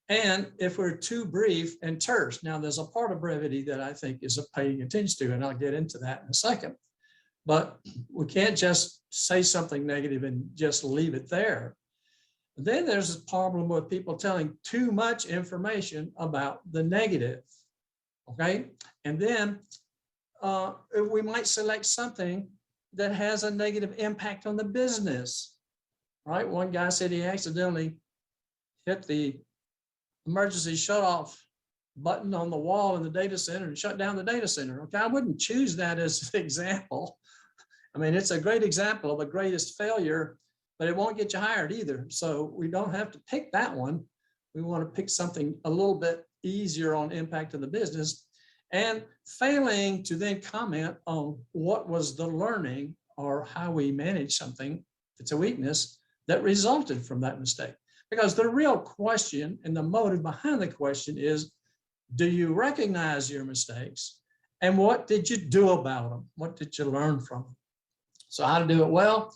And if we're too brief and terse, now there's a part of brevity that I think is paying attention to, and I'll get into that in a second. But we can't just say something negative and just leave it there. Then there's a problem with people telling too much information about the negative. Okay. And then we might select something that has a negative impact on the business. Right. One guy said he accidentally hit the emergency shut off button on the wall in the data center and shut down the data center. Okay. I wouldn't choose that as an example. I mean, it's a great example of a greatest failure, but it won't get you hired either. So we don't have to pick that one. We want to pick something a little bit easier on impact of the business, and failing to then comment on what was the learning or how we manage something, if it's a weakness, that resulted from that mistake. Because the real question and the motive behind the question is, do you recognize your mistakes? And what did you do about them? What did you learn from them? So how to do it well?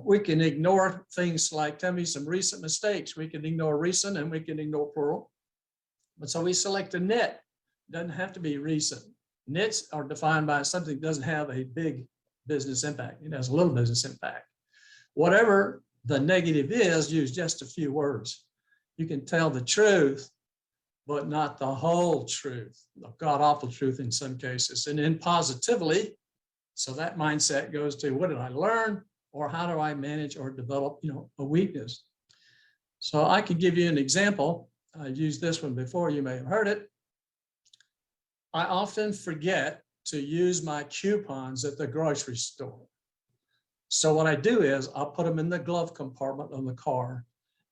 We can ignore things like, tell me some recent mistakes. We can ignore recent and we can ignore plural. But so we select a nit. Doesn't have to be recent. Nits are defined by something that doesn't have a big business impact. It has a little business impact. Whatever the negative is, use just a few words. You can tell the truth, but not the whole truth, the god-awful truth in some cases. And then positively, so that mindset goes to, what did I learn? Or how do I manage or develop, a weakness? So I could give you an example. I used this one before, you may have heard it. I often forget to use my coupons at the grocery store. So what I do is I'll put them in the glove compartment on the car,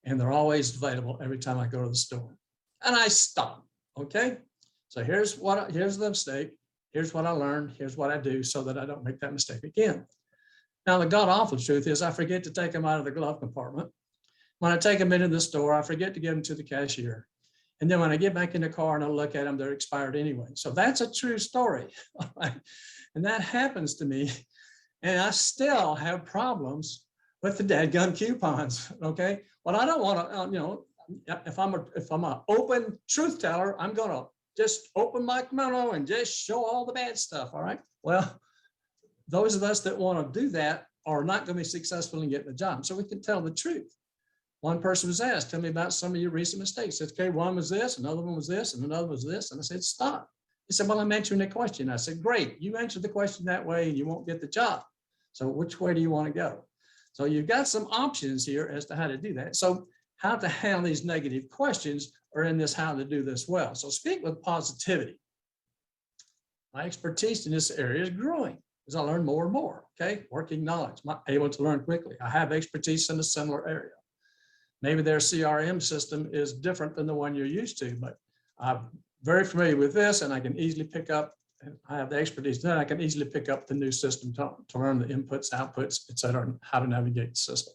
and they're always available every time I go to the store. And I stop, okay? So here's the mistake. Here's what I learned. Here's what I do so that I don't make that mistake again. Now, the god-awful truth is I forget to take them out of the glove compartment. When I take them into the store, I forget to give them to the cashier. And then when I get back in the car and I look at them, they're expired anyway. So that's a true story. And that happens to me. And I still have problems with the dadgum coupons, okay? Well, I don't want to, if I'm an open truth teller, I'm going to just open my kimono and just show all the bad stuff, all right? Well, those of us that want to do that are not going to be successful in getting the job. So we can tell the truth. One person was asked, tell me about some of your recent mistakes. I said, okay, one was this, another one was this, and another was this. And I said, stop. He said, well, I'm answering the question. I said, great. You answered the question that way and you won't get the job. So which way do you want to go? So you've got some options here as to how to do that. So how to handle these negative questions are in this how to do this well. So speak with positivity. My expertise in this area is growing as I learn more and more, okay? Working knowledge, I'm able to learn quickly. I have expertise in a similar area. Maybe their CRM system is different than the one you're used to, but I'm very familiar with this and I can easily pick up, and I have the expertise, then I can easily pick up the new system to learn the inputs, outputs, et cetera, and how to navigate the system.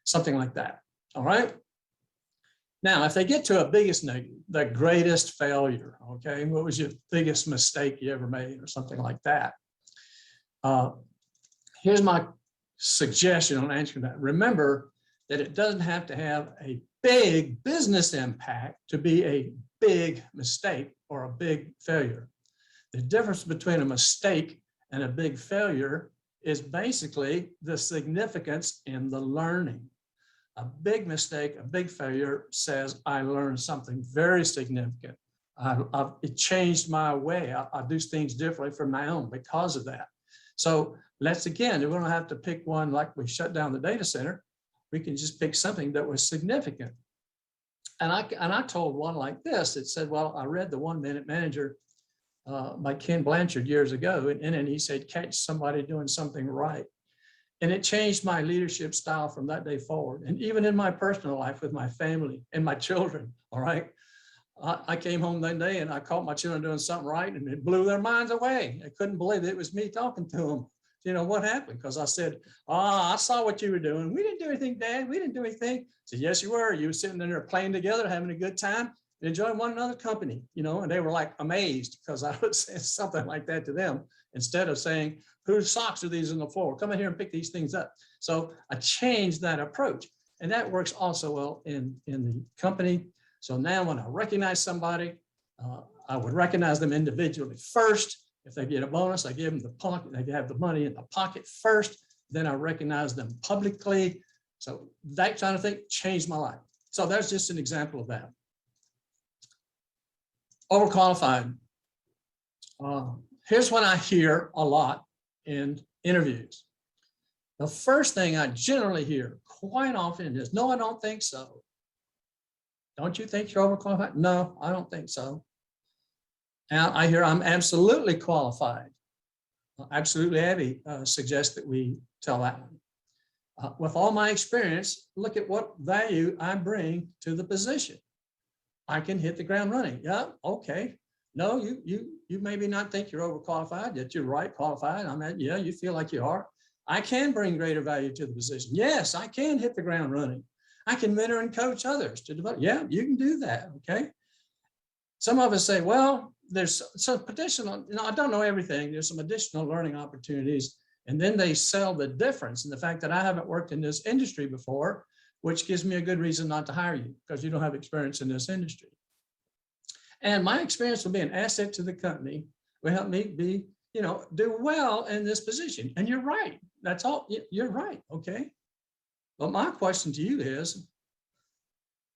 Something like that, all right? Now, if they get to a biggest negative, the greatest failure, okay? What was your biggest mistake you ever made or something like that? Here's my suggestion on answering that. Remember that it doesn't have to have a big business impact to be a big mistake or a big failure. The difference between a mistake and a big failure is basically the significance in the learning. A big mistake, a big failure says I learned something very significant. It changed my way. I do things differently from my own because of that. So let's, again, we're going to have to pick one like we shut down the data center. We can just pick something that was significant. And I told one like this. It said, well, I read the 1 Minute Manager by Ken Blanchard years ago. And he said, catch somebody doing something right. And it changed my leadership style from that day forward. And even in my personal life with my family and my children, all right? I came home that day and I caught my children doing something right and it blew their minds away. I couldn't believe it was me talking to them. you know, what happened? Because I said, I saw what you were doing. We didn't do anything, Dad. We didn't do anything. I said, yes, you were. You were sitting in there playing together, having a good time, enjoying one another company, you know, and they were like amazed because I would say something like that to them instead of saying, whose socks are these on the floor? Come in here and pick these things up. So I changed that approach, and that works also well in the company. So now when I recognize somebody, I would recognize them individually first. If they get a bonus, I give them the pocket, they have the money in the pocket first, then I recognize them publicly. So that kind of thing changed my life. So that's just an example of that. Overqualified. Here's what I hear a lot in interviews. The first thing I generally hear quite often is, no, I don't think so. Don't you think you're overqualified? No, I don't think so. And I hear I'm absolutely qualified. Absolutely, Abby suggests that we tell that one. With all my experience, look at what value I bring to the position. I can hit the ground running. Yeah, okay. No, you maybe not think you're overqualified, yet you're right qualified. I mean, yeah, you feel like you are. I can bring greater value to the position. Yes, I can hit the ground running. I can mentor and coach others to develop. Yeah, you can do that. Okay. Some of us say, well, there's some additional, I don't know everything. There's some additional learning opportunities. And then they sell the difference in the fact that I haven't worked in this industry before, which gives me a good reason not to hire you because you don't have experience in this industry. And my experience will be an asset to the company, will help me be, do well in this position. And you're right. That's all. You're right. Okay. But my question to you is,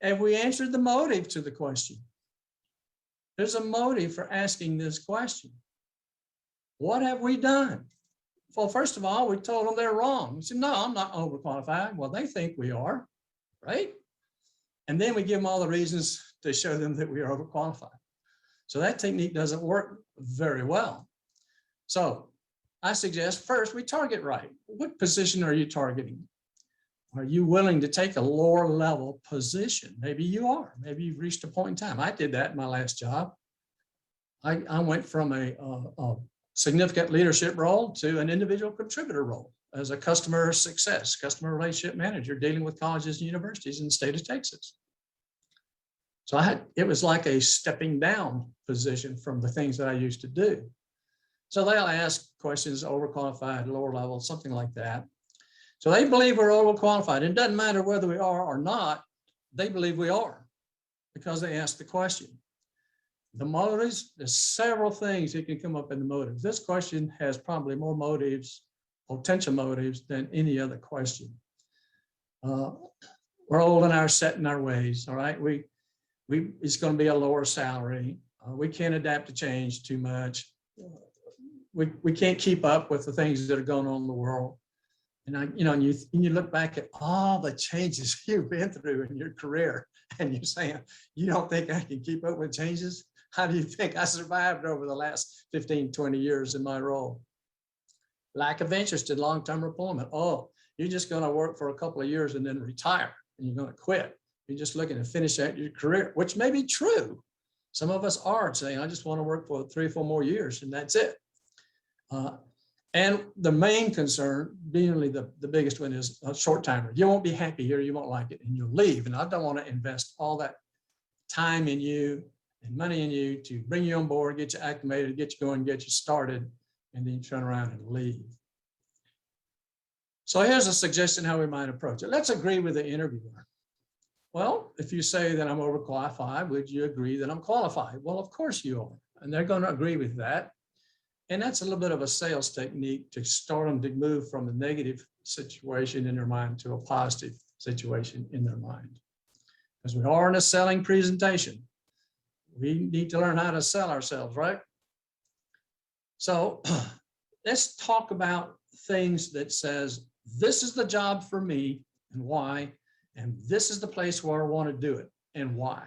have we answered the motive to the question? There's a motive for asking this question. What have we done? Well, first of all, we told them they're wrong. We said, no, I'm not overqualified. Well, they think we are, right? And then we give them all the reasons to show them that we are overqualified. So that technique doesn't work very well. So I suggest first we target right. What position are you targeting? Are you willing to take a lower level position? Maybe you are. Maybe you've reached a point in time. I did that in my last job. I went from a significant leadership role to an individual contributor role as a customer relationship manager dealing with colleges and universities in the state of Texas. So it was like a stepping down position from the things that I used to do. So they'll ask questions, overqualified, lower level, something like that. So they believe we're overqualified. It doesn't matter whether we are or not, they believe we are because they asked the question. The motives, there's several things that can come up in the motives. This question has probably more motives, potential motives, than any other question. We're old and are set in our ways, all right? It's going to be a lower salary. We can't adapt to change too much. We can't keep up with the things that are going on in the world. And you look back at all the changes you've been through in your career, and you're saying, you don't think I can keep up with changes? How do you think I survived over the last 15, 20 years in my role? Lack of interest in long-term employment. Oh, you're just going to work for a couple of years and then retire, and you're going to quit. You're just looking to finish out your career, which may be true. Some of us are saying, I just want to work for 3 or 4 more years, and that's it. And the main concern, being the biggest one, is a short timer. You won't be happy here, you won't like it, and you'll leave. And I don't want to invest all that time in you and money in you to bring you on board, get you acclimated, get you going, get you started, and then you turn around and leave. So here's a suggestion how we might approach it. Let's agree with the interviewer. Well, if you say that I'm overqualified, would you agree that I'm qualified? Well, of course you are. And they're going to agree with that. And that's a little bit of a sales technique to start them to move from a negative situation in their mind to a positive situation in their mind. Because we are in a selling presentation. We need to learn how to sell ourselves, right? So let's talk about things that says, this is the job for me and why, and this is the place where I want to do it and why.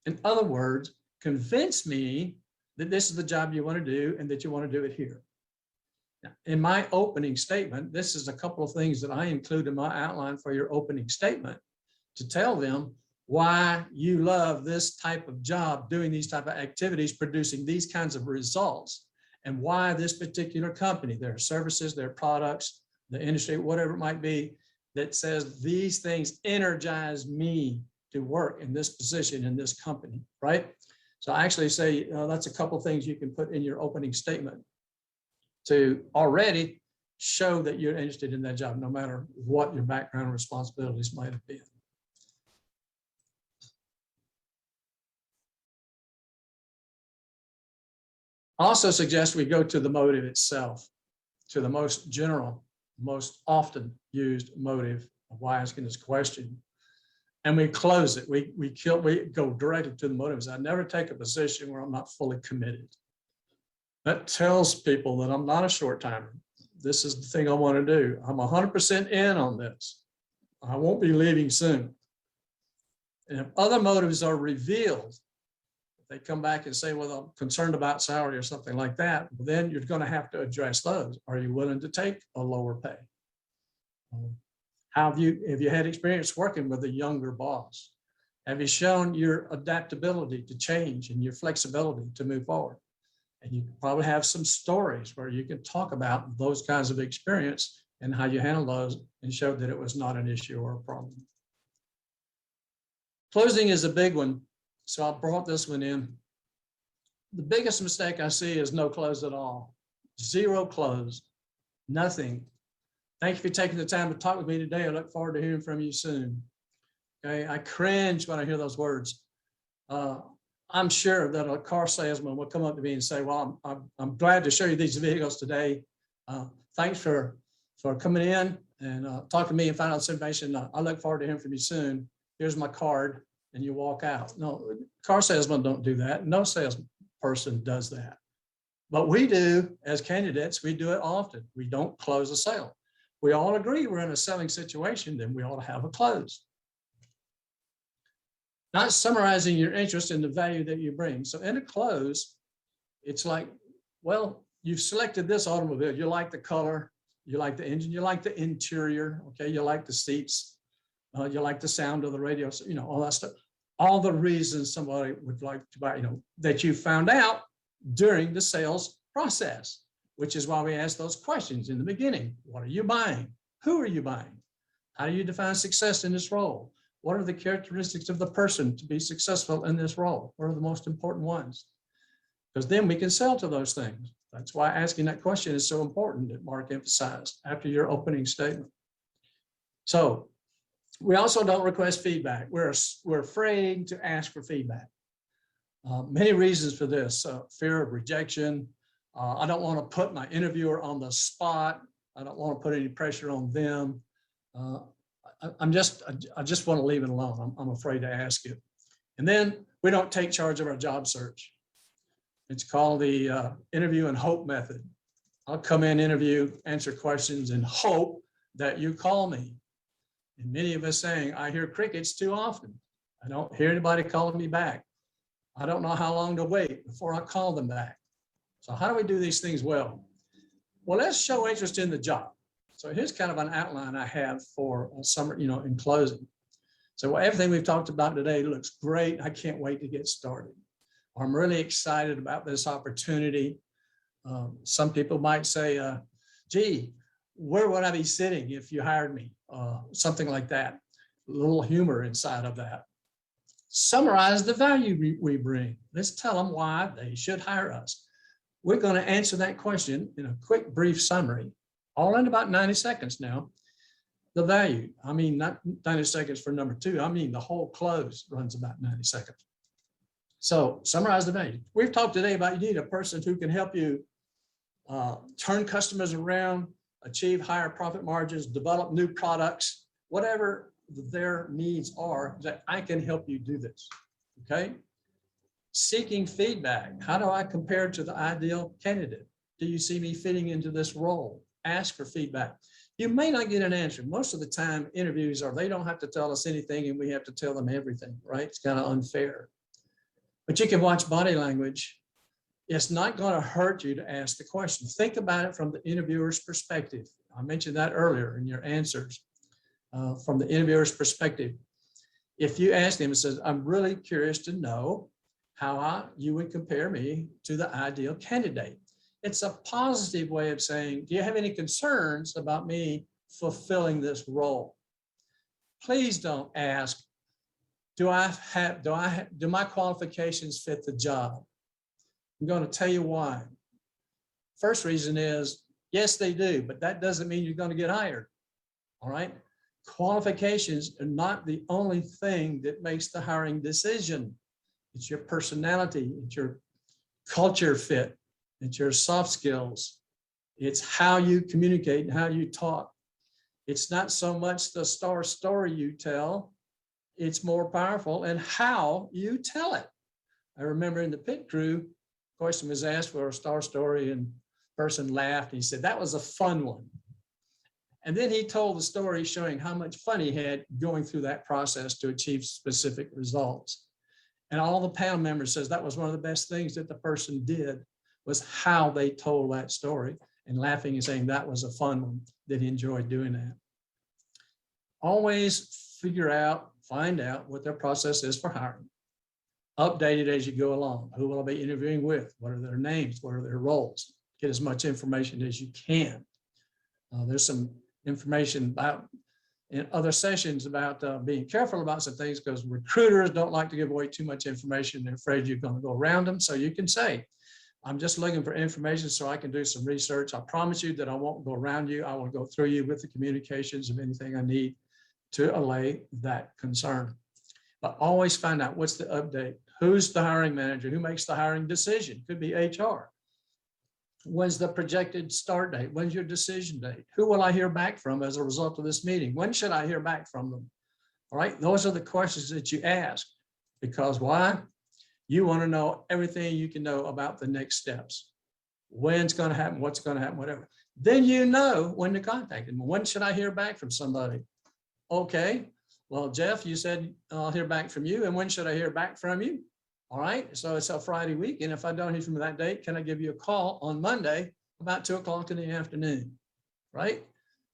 In other words, convince me that this is the job you want to do and that you want to do it here. Now, in my opening statement, this is a couple of things that I include in my outline for your opening statement to tell them why you love this type of job, doing these type of activities, producing these kinds of results, and why this particular company, their services, their products, the industry, whatever it might be, that says these things energize me to work in this position in this company, right? So I actually say that's a couple of things you can put in your opening statement to already show that you're interested in that job, no matter what your background responsibilities might have been. I also suggest we go to the motive itself, to the most general, most often used motive of why asking this question. And we close it. We go directly to the motives. I never take a position where I'm not fully committed. That tells people that I'm not a short timer. This is the thing I want to do. I'm 100% in on this. I won't be leaving soon. And if other motives are revealed, if they come back and say, well, I'm concerned about salary or something like that, then you're going to have to address those. Are you willing to take a lower pay? Have you had experience working with a younger boss? Have you shown your adaptability to change and your flexibility to move forward? And you probably have some stories where you can talk about those kinds of experience and how you handle those and show that it was not an issue or a problem. Closing is a big one, so I brought this one in. The biggest mistake I see is no close at all. Zero close, nothing. Thank you for taking the time to talk with me today. I look forward to hearing from you soon. Okay, I cringe when I hear those words. I'm sure that a car salesman will come up to me and say, well, I'm glad to show you these vehicles today. Thanks for coming in and talking to me and find out this information. I look forward to hearing from you soon. Here's my card, and you walk out. No, car salesmen don't do that. No salesperson does that. But we do as candidates, we do it often. We don't close a sale. We all agree we're in a selling situation, then we ought to have a close. Not summarizing your interest in the value that you bring. So in a close, it's like, well, you've selected this automobile. You like the color, you like the engine, you like the interior, okay, you like the seats, you like the sound of the radio, so, all that stuff. All the reasons somebody would like to buy, that you found out during the sales process, which is why we ask those questions in the beginning. What are you buying? Who are you buying? How do you define success in this role? What are the characteristics of the person to be successful in this role? What are the most important ones? Because then we can sell to those things. That's why asking that question is so important that Mark emphasized after your opening statement. So we also don't request feedback. We're afraid to ask for feedback. Many reasons for this: fear of rejection. I don't want to put my interviewer on the spot. I don't want to put any pressure on them. I just want to leave it alone. I'm afraid to ask it. And then we don't take charge of our job search. It's called the interview and hope method. I'll come in, interview, answer questions, and hope that you call me. And many of us saying, I hear crickets too often. I don't hear anybody calling me back. I don't know how long to wait before I call them back. So how do we do these things well? Well, let's show interest in the job. So here's kind of an outline I have for a summer, in closing. So everything we've talked about today looks great. I can't wait to get started. I'm really excited about this opportunity. Some people might say, gee, where would I be sitting if you hired me? Something like that. A little humor inside of that. Summarize the value we bring. Let's tell them why they should hire us. We're going to answer that question in a quick, brief summary, all in about 90 seconds now. The value, I mean, not 90 seconds for number two. I mean, the whole close runs about 90 seconds. So summarize the value. We've talked today about you need a person who can help you turn customers around, achieve higher profit margins, develop new products, whatever their needs are, that I can help you do this, okay? Seeking feedback. How do I compare to the ideal candidate? Do you see me fitting into this role? Ask for feedback. You may not get an answer. Most of the time, interviews are, they don't have to tell us anything and we have to tell them everything, right? It's kind of unfair. But you can watch body language. It's not going to hurt you to ask the question. Think about it from the interviewer's perspective. I mentioned that earlier in your answers. From the interviewer's perspective, if you ask them and says, I'm really curious to know how you would compare me to the ideal candidate. It's a positive way of saying, do you have any concerns about me fulfilling this role? Please don't ask, do my qualifications fit the job? I'm going to tell you why. First reason is, yes, they do, but that doesn't mean you're going to get hired. All right. Qualifications are not the only thing that makes the hiring decision. It's your personality, it's your culture fit, it's your soft skills, it's how you communicate and how you talk. It's not so much the star story you tell, it's more powerful in how you tell it. I remember in the pit crew, question was asked for a star story and person laughed. He said, that was a fun one. And then he told the story showing how much fun he had going through that process to achieve specific results. And all the panel members says that was one of the best things that the person did was how they told that story, and laughing and saying that was a fun one, that he enjoyed doing that. Always find out what their process is for hiring. Update it as you go along. Who will I be interviewing with? What are their names? What are their roles? Get as much information as you can. There's some information about in other sessions about being careful about some things, because recruiters don't like to give away too much information. They're afraid you're going to go around them. So you can say, I'm just looking for information so I can do some research. I promise you that I won't go around you. I will go through you with the communications of anything I need to allay that concern. But always find out what's the update. Who's the hiring manager? Who makes the hiring decision? Could be HR. When's the projected start date? When's your decision date? Who will I hear back from as a result of this meeting? When should I hear back from them? All right, those are the questions that you ask. Because why? You want to know everything you can know about the next steps. When it's going to happen, what's going to happen, whatever. Then you know when to contact them. When should I hear back from somebody? Okay, well, Jeff, you said I'll hear back from you. And when should I hear back from you? All right, so it's a Friday week. And if I don't hear from that date, can I give you a call on Monday about 2 o'clock in the afternoon? Right?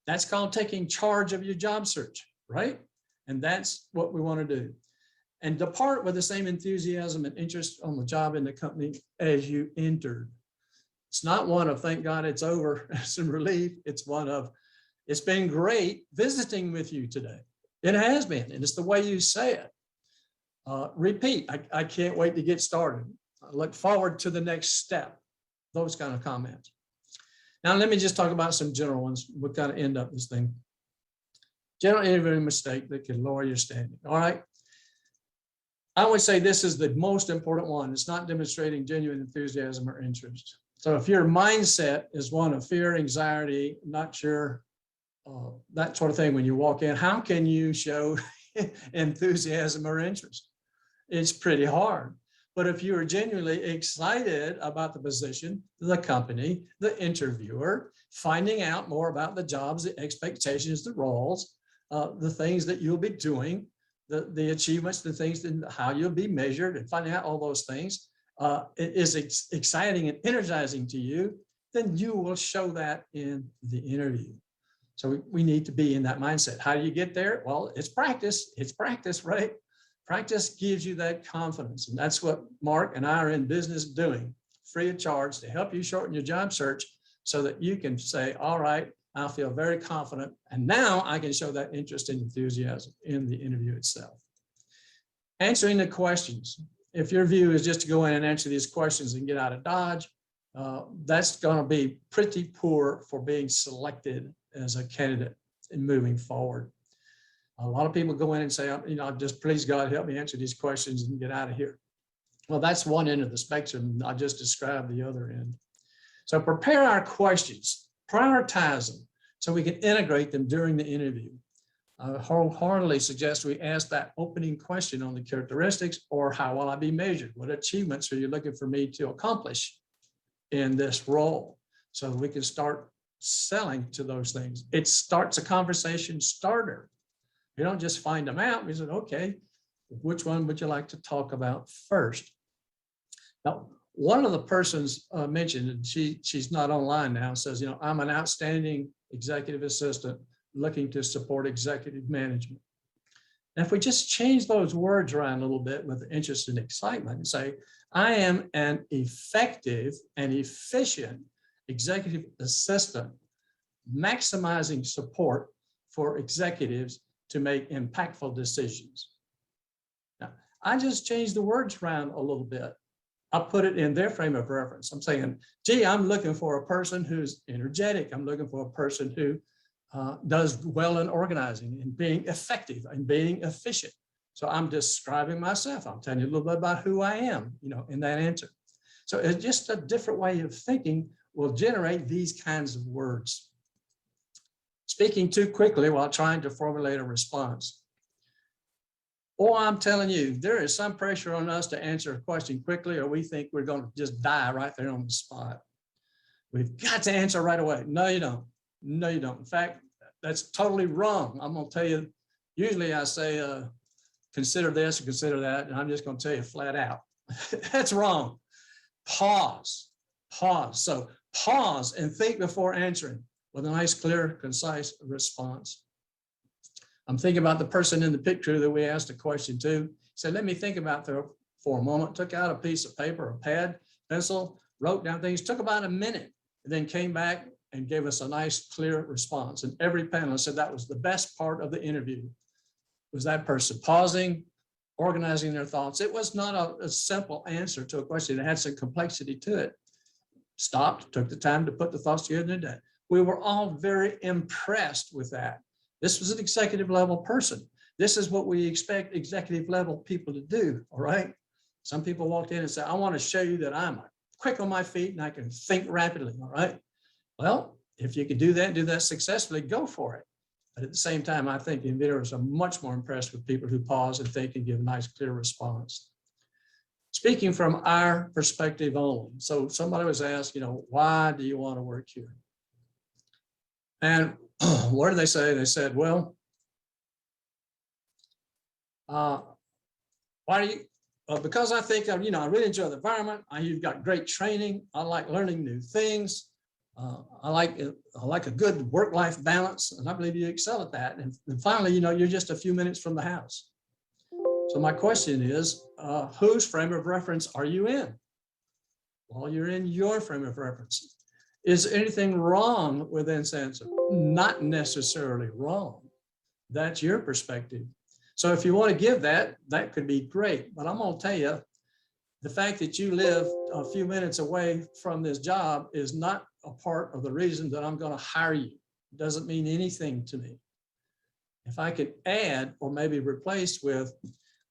That's called taking charge of your job search, right? And that's what we want to do. And depart with the same enthusiasm and interest on the job in the company as you entered. It's not one of, thank God it's over, some relief. It's one of, it's been great visiting with you today. It has been, and it's the way you say it. Repeat, I can't wait to get started. I look forward to the next step. Those kind of comments. Now, let me just talk about some general ones. We'll kind of end up this thing. General interviewing mistake that can lower your standing. All right. I would say this is the most important one. It's not demonstrating genuine enthusiasm or interest. So if your mindset is one of fear, anxiety, not sure, that sort of thing, when you walk in, how can you show enthusiasm or interest? It's pretty hard. But if you are genuinely excited about the position, the company, the interviewer, finding out more about the jobs, the expectations, the roles, the things that you'll be doing, the achievements, the things, and how you'll be measured, and finding out all those things, it is exciting and energizing to you, then you will show that in the interview. So we need to be in that mindset. How do you get there? Well, it's practice. It's practice, right? Practice gives you that confidence. And that's what Mark and I are in business doing, free of charge, to help you shorten your job search so that you can say, all right, I feel very confident. And now I can show that interest and enthusiasm in the interview itself. Answering the questions. If your view is just to go in and answer these questions and get out of Dodge, that's going to be pretty poor for being selected as a candidate and moving forward. A lot of people go in and say, you know, just please God, help me answer these questions and get out of here. Well, that's one end of the spectrum. I just described the other end. So prepare our questions, prioritize them so we can integrate them during the interview. I wholeheartedly suggest we ask that opening question on the characteristics, or how will I be measured? What achievements are you looking for me to accomplish in this role? So we can start selling to those things. It starts a conversation starter. You don't just find them out. We said, okay, which one would you like to talk about first? Now, one of the persons mentioned, and she's not online now, says, you know, I'm an outstanding executive assistant looking to support executive management. And if we just change those words around a little bit with interest and excitement and say, I am an effective and efficient executive assistant, maximizing support for executives to make impactful decisions. Now, I just changed the words around a little bit. I put it in their frame of reference. I'm saying, gee, I'm looking for a person who's energetic. I'm looking for a person who does well in organizing and being effective and being efficient. So I'm describing myself. I'm telling you a little bit about who I am, in that answer. So it's just a different way of thinking will generate these kinds of words. Speaking too quickly while trying to formulate a response. Or I'm telling you, there is some pressure on us to answer a question quickly, or we think we're going to just die right there on the spot. We've got to answer right away. No, you don't. No, you don't. In fact, that's totally wrong. I'm going to tell you, usually I say, consider this or consider that, and I'm just going to tell you flat out. That's wrong. Pause. So pause and think before answering with a nice, clear, concise response. I'm thinking about the person in the pit crew that we asked a question to. He said, let me think about that for a moment. Took out a piece of paper, a pad, pencil, wrote down things, took about a minute, and then came back and gave us a nice, clear response. And every panelist said that was the best part of the interview, was that person pausing, organizing their thoughts. It was not a simple answer to a question. It had some complexity to it. Stopped, took the time to put the thoughts together and did that. We were all very impressed with that. This was an executive level person. This is what we expect executive level people to do, all right? Some people walked in and said, I want to show you that I'm quick on my feet and I can think rapidly, all right? Well, if you can do that successfully, go for it. But at the same time, I think interviewers are much more impressed with people who pause and think and give a nice, clear response. Speaking from our perspective only. So somebody was asked, why do you want to work here? And what did they say? They said, well, why do you, because I think, I really enjoy the environment. You've got great training. I like learning new things. I like a good work-life balance, and I believe you excel at that. And finally, you're just a few minutes from the house. So my question is, whose frame of reference are you in? Well, you're in your frame of reference. Is there anything wrong with this answer? Not necessarily wrong. That's your perspective. So if you want to give that, that could be great. But I'm going to tell you, the fact that you live a few minutes away from this job is not a part of the reason that I'm going to hire you. It doesn't mean anything to me. If I could add or maybe replace with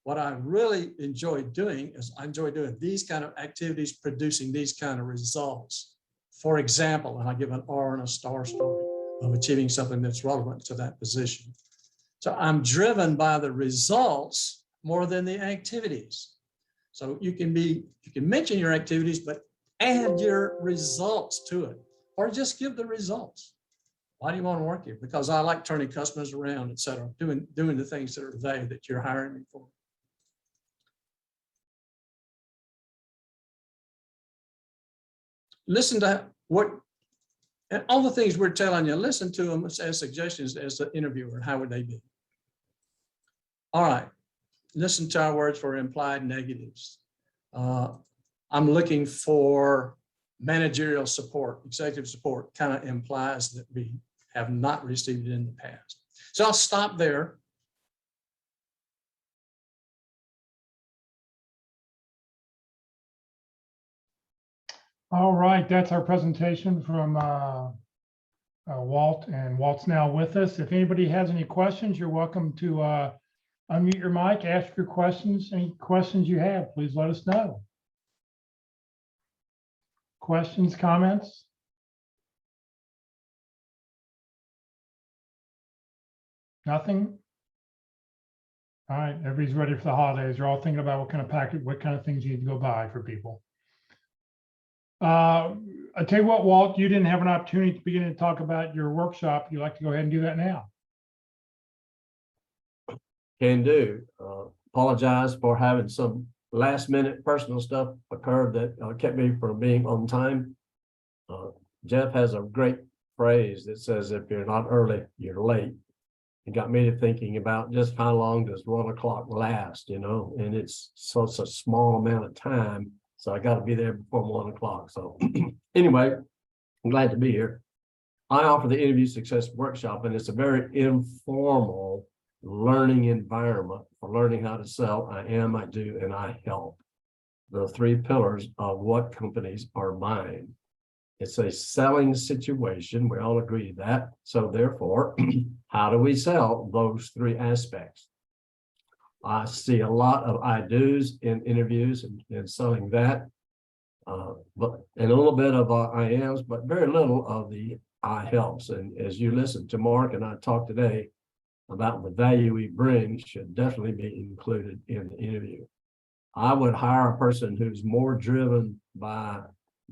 what I really enjoy doing is I enjoy doing these kind of activities, producing these kind of results. For example, and I give an R and a star story of achieving something that's relevant to that position. So I'm driven by the results more than the activities. So you can mention your activities, but add your results to it, or just give the results. Why do you want to work here? Because I like turning customers around, et cetera, doing the things that are valued that you're hiring me for. Listen to and all the things we're telling you, listen to them as suggestions as the interviewer. How would they be? All right. Listen to our words for implied negatives. I'm looking for managerial support, executive support, kind of implies that we have not received it in the past. So I'll stop there. All right, that's our presentation from Walt, and Walt's now with us. If anybody has any questions, you're welcome to unmute your mic, ask your questions. Any questions you have, please let us know. Questions, comments? Nothing? All right, everybody's ready for the holidays. You're all thinking about what kind of things you need to go buy for people. I tell you what, Walt, you didn't have an opportunity to begin to talk about your workshop. You'd like to go ahead and do that now. Can do. Apologize for having some last minute personal stuff occurred that kept me from being on time. Jeff has a great phrase that says, if you're not early, you're late. It got me to thinking about just how long does 1 o'clock last, and it's such a small amount of time. So I got to be there before 1 o'clock. So anyway, I'm glad to be here. I offer the Interview Success Workshop, and it's a very informal learning environment for learning how to sell. I am, I do, and I help. The three pillars of what companies are buying. It's a selling situation. We all agree to that. So therefore, how do we sell those three aspects? I see a lot of I do's in interviews and selling that, and a little bit of I ams, but very little of the I helps. And as you listen to Mark and I talk today about the value we bring, should definitely be included in the interview. I would hire a person who's more driven by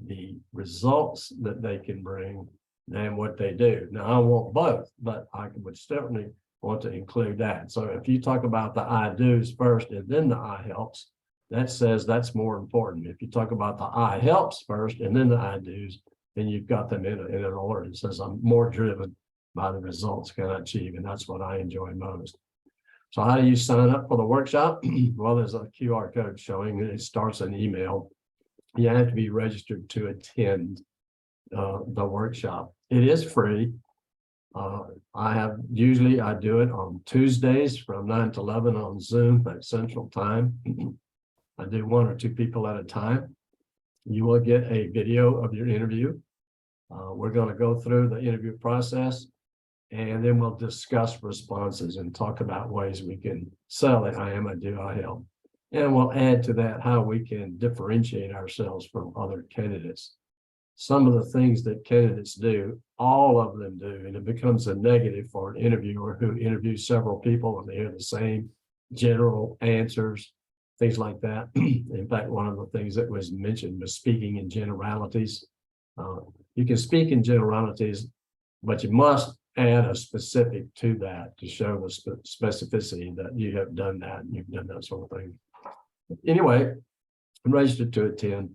the results that they can bring than what they do. Now, I want both, but I would certainly want to include that. So if you talk about the I do's first and then the I helps, that says that's more important. If you talk about the I helps first and then the I do's, then you've got them in an order. It says I'm more driven by the results can I achieve, and that's what I enjoy most. So how do you sign up for the workshop? Well, there's a QR code showing it starts an email. You have to be registered to attend the workshop. It is free. I do it on Tuesdays from 9 to 11 on Zoom at Central Time. I do 1 or 2 people at a time. You will get a video of your interview. We're going to go through the interview process, and then we'll discuss responses and talk about ways we can sell it. I am, I do, I help. And we'll add to that how we can differentiate ourselves from other candidates. Some of the things that candidates do, all of them do, and it becomes a negative for an interviewer who interviews several people and they hear the same general answers, things like that. In fact, one of the things that was mentioned was speaking in generalities. You can speak in generalities, but you must add a specific to that to show the specificity that you have done that and you've done that sort of thing. Anyway, I'm registered to attend.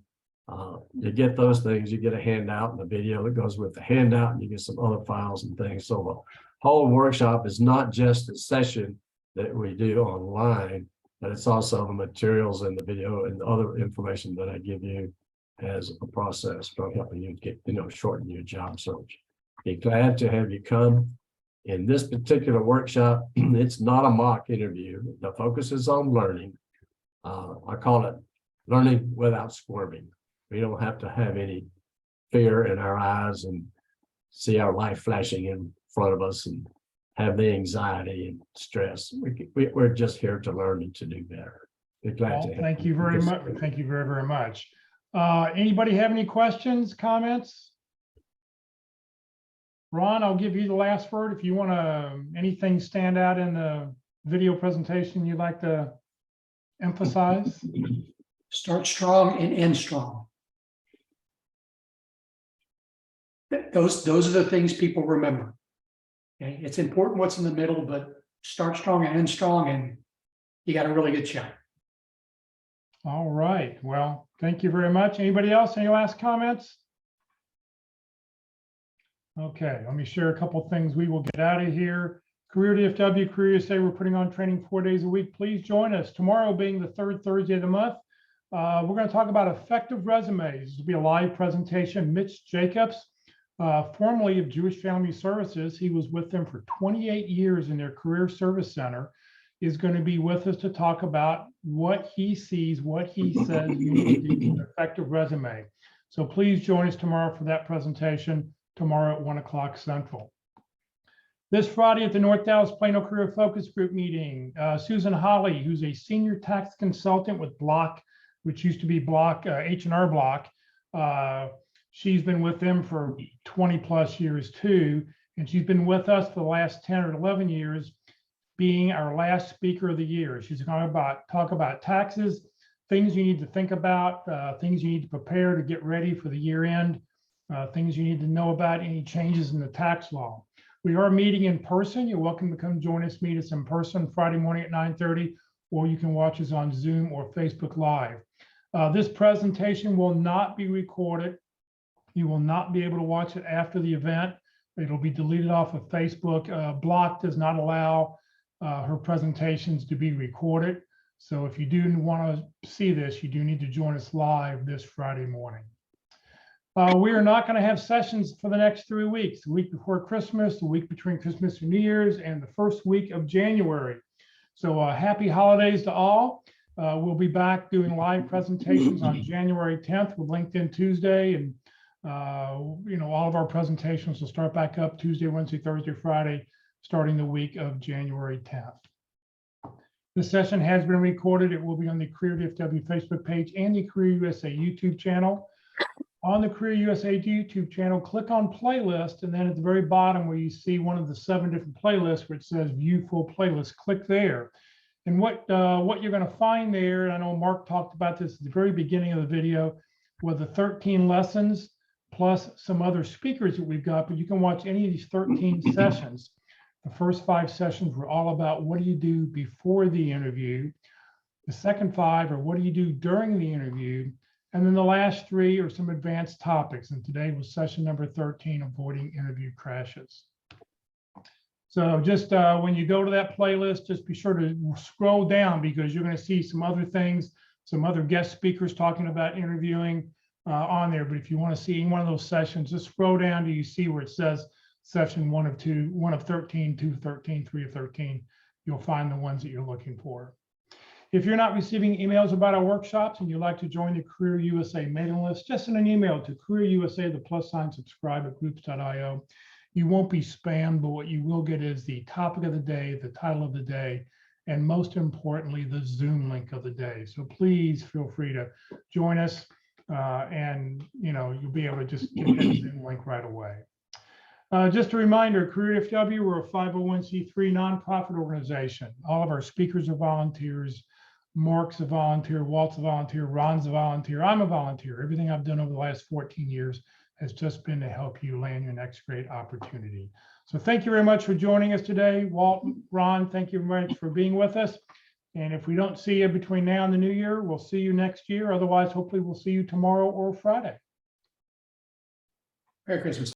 You get those things, you get a handout and a video that goes with the handout, and you get some other files and things. So the whole workshop is not just a session that we do online, but it's also the materials and the video and the other information that I give you as a process for helping you get, shorten your job search. Be glad to have you come. In this particular workshop, it's not a mock interview. The focus is on learning. I call it learning without squirming. We don't have to have any fear in our eyes and see our life flashing in front of us and have the anxiety and stress. We're just here to learn and to do better. Be glad to have thank you very much. Thank you very, very much. Anybody have any questions, comments? Ron, I'll give you the last word. If you want to, anything stand out in the video presentation you'd like to emphasize? Start strong and end strong. Those are the things people remember. Okay? It's important what's in the middle, but start strong and end strong, and you got a really good shot. All right. Well, thank you very much. Anybody else? Any last comments? Okay, let me share a couple of things. We will get out of here. Career DFW, Career USA, we're putting on training 4 days a week. Please join us. Tomorrow being the 3rd Thursday of the month, we're going to talk about effective resumes. This will be a live presentation. Mitch Jacobs, formerly of Jewish Family Services, he was with them for 28 years in their Career Service Center, is going to be with us to talk about what he sees, what he says you need to do with an effective resume. So please join us tomorrow for that presentation, tomorrow at 1 o'clock Central. This Friday at the North Dallas Plano Career Focus Group meeting, Susan Holly, who's a senior tax consultant with Block, which used to be Block, H&R Block. She's been with them for 20 plus years too. And she's been with us for the last 10 or 11 years, being our last speaker of the year. She's going to talk about taxes, things you need to think about, things you need to prepare to get ready for the year end, things you need to know about any changes in the tax law. We are meeting in person. You're welcome to come join us, meet us in person Friday morning at 9:30, or you can watch us on Zoom or Facebook Live. This presentation will not be recorded. You will not be able to watch it after the event. It'll be deleted off of Facebook. Block does not allow her presentations to be recorded. So if you do want to see this, you do need to join us live this Friday morning. We are not going to have sessions for the next 3 weeks, the week before Christmas, the week between Christmas and New Year's, and the first week of January. So happy holidays to all. We'll be back doing live presentations on January 10th with LinkedIn Tuesday. And, all of our presentations will start back up Tuesday, Wednesday, Thursday, Friday, starting the week of January 10th. This session has been recorded. It will be on the Career DFW Facebook page and the Career USA YouTube channel. On the Career USA YouTube channel, click on playlist, and then at the very bottom where you see one of the 7 different playlists where it says view full playlist, click there. And what you're going to find there, and I know Mark talked about this at the very beginning of the video, were the 13 lessons plus some other speakers that we've got, but you can watch any of these 13 sessions. The first 5 sessions were all about what do you do before the interview. The second 5 are what do you do during the interview. And then the last 3 are some advanced topics. And today was session number 13, avoiding interview crashes. So just when you go to that playlist, just be sure to scroll down because you're going to see some other things, some other guest speakers talking about interviewing on there. But if you want to see one of those sessions, just scroll down till you see where it says session 1 of 2, 1 of 13, 2 of 13, 3 of 13. You'll find the ones that you're looking for. If you're not receiving emails about our workshops and you'd like to join the Career USA mailing list, just send an email to Career USA, the +subscribe at groups.io. You won't be spammed, but what you will get is the topic of the day, the title of the day, and most importantly, the Zoom link of the day. So please feel free to join us and you'll be able to just get that Zoom link right away. Just a reminder, Career FW, we're a 501c3 nonprofit organization. All of our speakers are volunteers. Mark's a volunteer, Walt's a volunteer, Ron's a volunteer, I'm a volunteer. Everything I've done over the last 14 years has just been to help you land your next great opportunity. So thank you very much for joining us today. Walt, Ron, thank you very much for being with us. And if we don't see you between now and the new year, we'll see you next year. Otherwise, hopefully we'll see you tomorrow or Friday. Merry Christmas.